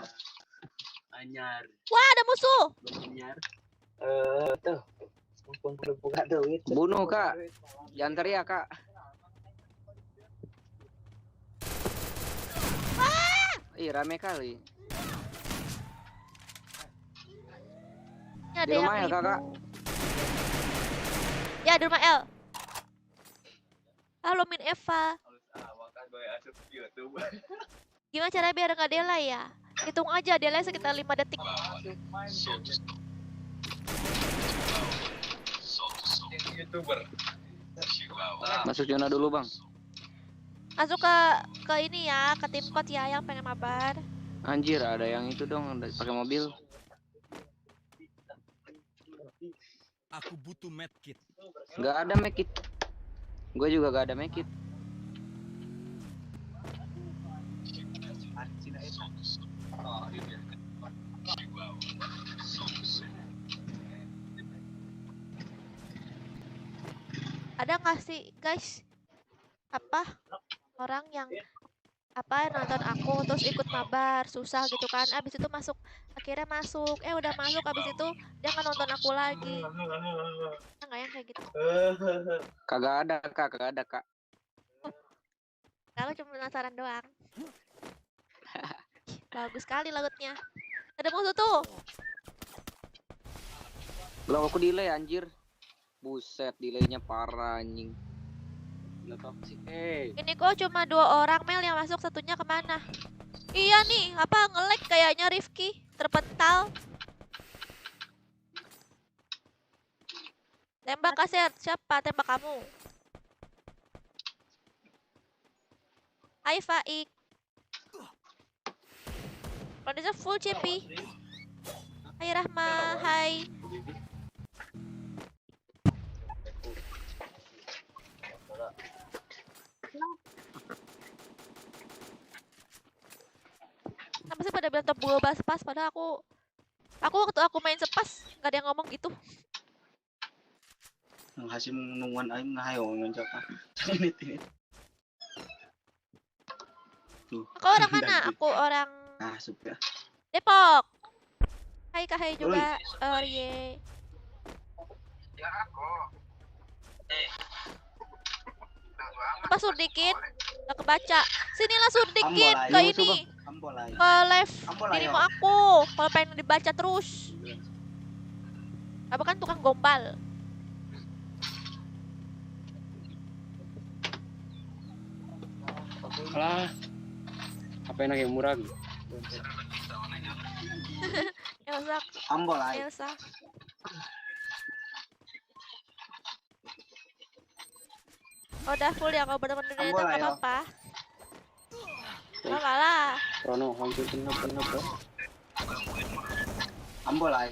Anyar. Wah, ada musuh. Anyar. Tuh. Mumpung belum buka duit. Bunuh, Kak. Jangan teriak, Kak. Ih, rame kali. Ini ada Di rumah yang ya, Kakak? ibu. Ya, di rumah L. Halo Min Eva. Gimana caranya biar nggak delay ya? Hitung aja delay sekitar 5 detik. Masuk zona dulu, Bang. Masuk ke ini ya, ke tim code ya yang pengen mabar. Anjir, ada yang itu dong, pakai mobil. Aku butuh medkit. Nggak ada medkit. Gue juga gak ada medkit. Ada nggak sih guys apa orang yang nonton aku terus ikut mabar susah gitu kan, abis itu akhirnya masuk udah masuk abis itu dia nggak nonton aku lagi. Ada nggak yang kayak gitu? Kagak ada, Kak. Aku cuma penasaran doang. Bagus sekali lautnya. Ada musuh tuh. Lo aku delay anjir. Buset, delaynya parah anjing. Ini kok cuma 2 orang Mel yang masuk, satunya kemana? Iya nih, apa nge-lag kayaknya Rifki terpental. Tembak kaset, siapa tembak kamu? Hai Faik. Kondisi full CP. Hai Rahma, hai. Kenapa sih pada bilang top 12 pas, padahal aku waktu aku main sepas nggak ada yang ngomong gitu. Hasil nungguan aing ngahayo ngancapa. Ini. Tuh. Kau orang mana? Aku orang suka. Depok. Hai Kak Hai juga. Ye. Apa Surdikin? Gak kebaca. Sinilah Surdikin ke ini. Ke live dirimu aku. Kalau pengen dibaca terus. Apa kan tukang gombal. Alah. Apa enak yang murah? Elsa. Oh, udah full ya kalau berteman dunia itu nggak apa-apa. Nggak lah. Rono, hampir kenapa? Ambolai.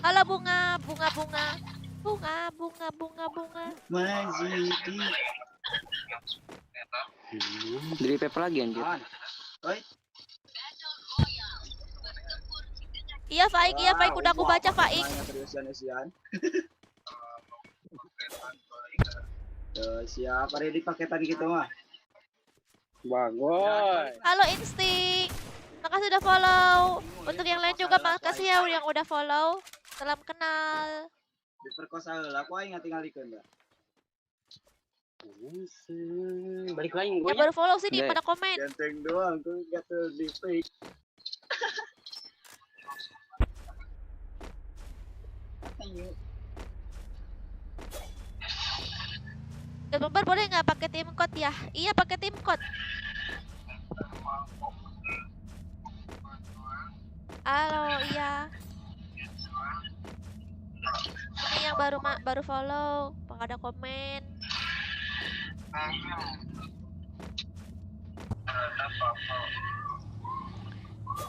Halo bunga. Masih Dari PP lagi anjir. Iya Faik, udah aku baca Faik. Siapa ready paketan gitu mah? Bagus. Halo Insting. Makasih udah follow. Untuk yang lain juga makasih ya yang udah follow. Salam kenal. Diperkosa heula aku aing ngatingalikeun da. Balik lagi gue. Yang baru follow sih di pada komen. Ganteng doang tuh gatel di fake. Gambar boleh nggak pakai tim code ya? Iya pakai tim code. Halo, iya. Ini yang baru follow, nggak ada komen.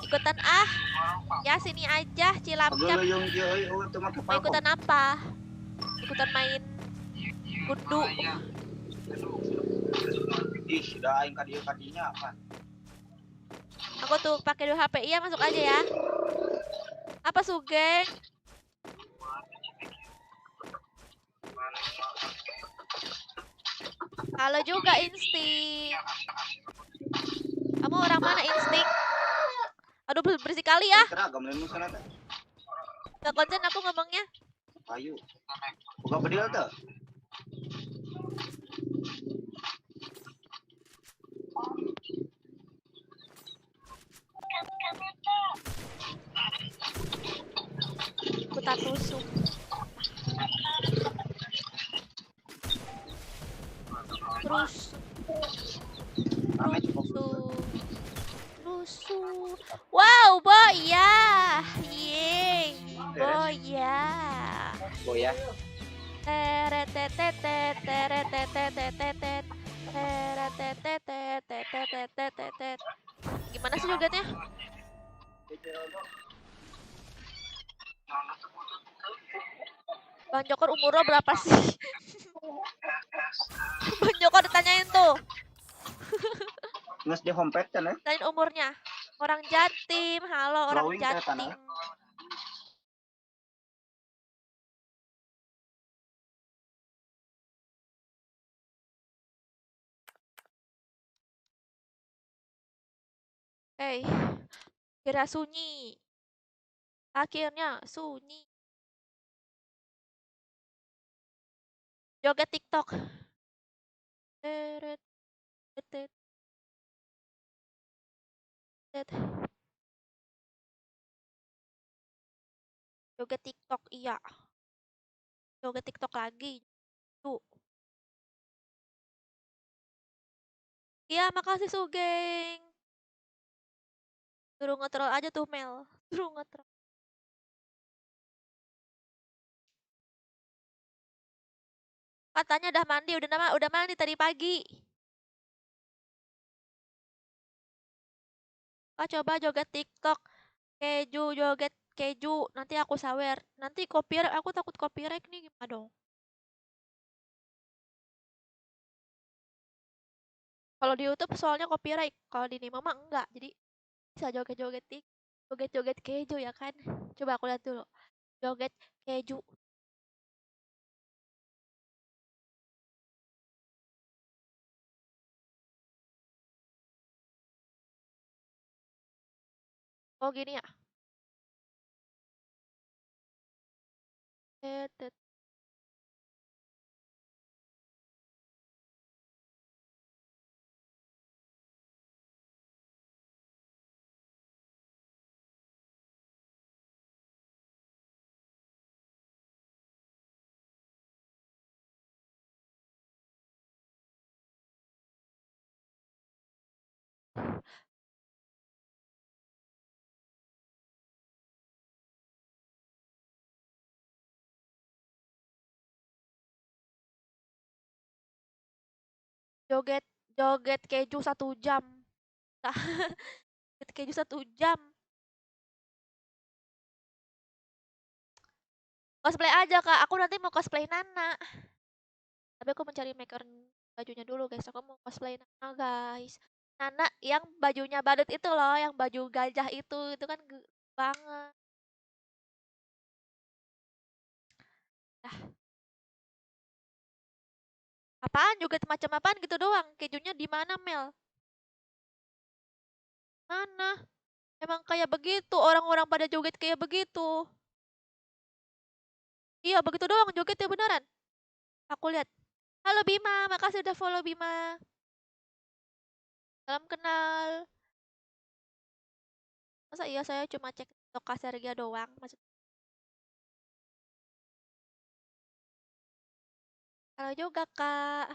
Ikutan ah. Ya sini aja Cilamcap. Mau ikutan apa? Ikutan main gundu. Ih, sudah aing kadinya apa? Aku tuh pakai 2 HP. Iya, masuk aja ya. Apa Sugeng? Halo juga Insting. Kamu orang mana Insting? Aduh berisik kali ya. Seragam lain sana teh. Gak konsen aku ngomongnya. Ayo. Buka bedil tuh. Aku tak tusuk. Rusuh. Wow, Boya. Yeay. Boya. Boya. Teretetetet, teretetetetetet, teretetetetetetetetet. Gimana sih jogetnya? Bang Jokor umurnya berapa sih? Bang Jokor ditanyain tuh. Nges di homepage kan ya? Tanyain umurnya. Orang Jatim, halo orang Drawing kayak Jatim. tanah. Kira sunyi. Akhirnya sunyi. Joget TikTok. Teret, tetet, tet. Joget TikTok, iya. Joget TikTok lagi. Tuh. Iya, makasih Sugeng. Suruh ngetrol aja tuh Mel. Suruh ngetrol. Katanya udah mandi, udah mandi tadi pagi. Kak coba joget TikTok. Keju, joget keju. Nanti aku sawer. Nanti copyright, aku takut copyright nih gimana dong. Kalau di YouTube soalnya copyright. Kalau di Nima mah enggak. Jadi bisa joget-joget tik. Joget-joget keju ya kan. Coba aku lihat dulu. Joget keju. Oh gini ya. Tetet. Joget joget keju 1 jam. Joget keju 1 jam. Cosplay aja kak. Aku nanti mau cosplay Nana. Tapi aku mencari maker bajunya dulu guys. Aku mau cosplay Nana guys. Nana yang bajunya badut itu loh. Yang baju gajah itu. Itu kan banget. Dah. Apaan joget macam apaan gitu doang. Kejunya di mana Mel? Mana? Emang kayak begitu. Orang-orang pada joget kayak begitu. Iya begitu doang jogetnya beneran. Aku lihat. Halo Bima, makasih udah follow Bima. Salam kenal. Masa iya saya cuma cek lokasi harga doang? Maksud Halo juga kak.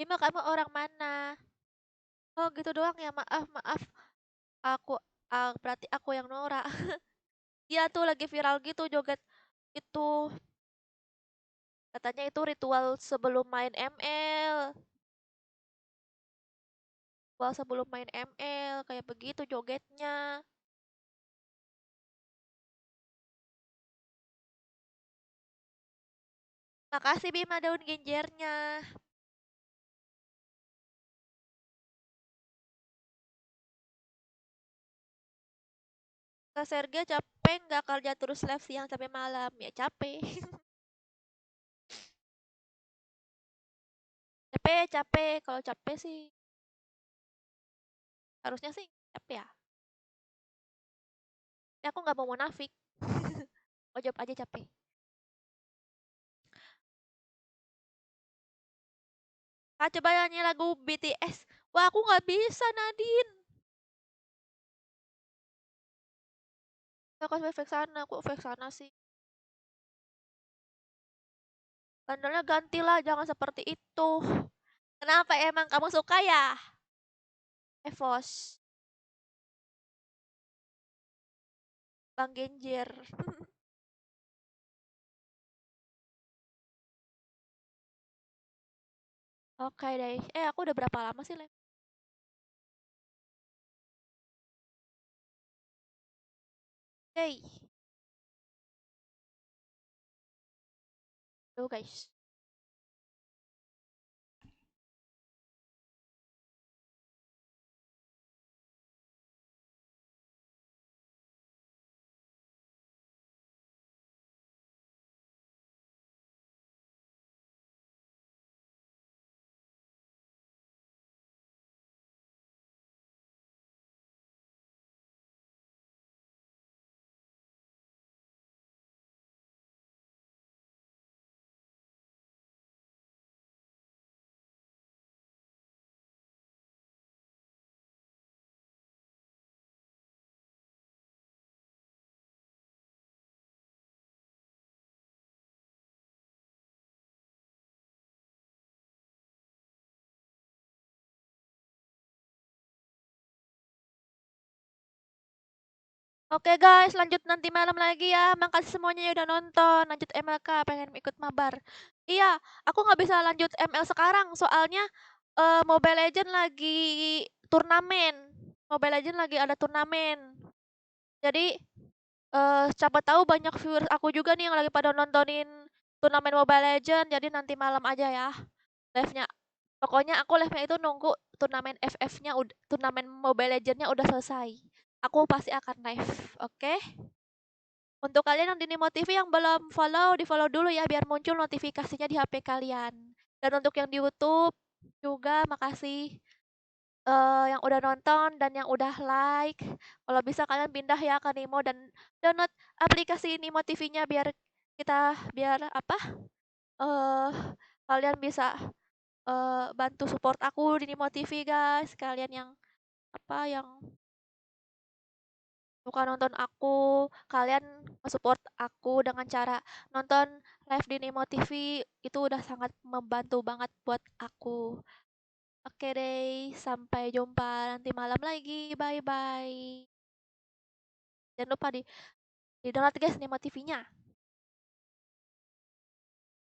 Bima kamu orang mana? Oh gitu doang ya, maaf maaf. Aku berarti aku yang norak. Iya tuh lagi viral gitu joget itu. Katanya itu ritual sebelum main ML. Ritual sebelum main ML kayak begitu jogetnya. Makasih Bima daun genjernya. Kak Serga capek nggak kerja terus live siang sampai malam? Ya capek. Capek, capek. Kalau capek sih harusnya sih capek ya. Tapi aku nggak mau munafik. Oh jawab aja capek. Kak coba nyanyi lagu BTS. Wah aku nggak bisa Nadine. Aku harus efek sana, aku efek sana sih. Bandolnya gantilah, jangan seperti itu. Kenapa emang kamu suka ya? Evos, Bang Genjer. Oke deh. Aku udah berapa lama sih live? Hey, tuh guys. Oke guys, lanjut nanti malam lagi ya. Makasih semuanya yang udah nonton. Lanjut MLK, pengen ikut mabar. Iya, aku nggak bisa lanjut ML sekarang, soalnya Mobile Legend lagi turnamen. Mobile Legend lagi ada turnamen. Jadi, siapa tahu banyak viewers aku juga nih yang lagi pada nontonin turnamen Mobile Legend. Jadi nanti malam aja ya live-nya. Pokoknya aku live-nya itu nunggu turnamen FF-nya, turnamen Mobile Legend-nya udah selesai. Aku pasti akan live, oke? Untuk kalian yang di Nimo TV yang belum follow, di-follow dulu ya biar muncul notifikasinya di HP kalian. Dan untuk yang di YouTube juga makasih yang udah nonton dan yang udah like. Kalau bisa kalian pindah ya ke Nimo dan download aplikasi Nimo TV-nya biar apa? eh Kalian bisa bantu support aku di Nimo TV guys. Kalian yang yang suka nonton aku, kalian support aku dengan cara nonton live di Nemo TV, itu udah sangat membantu banget buat aku. Oke deh, sampai jumpa nanti malam lagi. Bye bye. Jangan lupa di download guys Nemo TV-nya.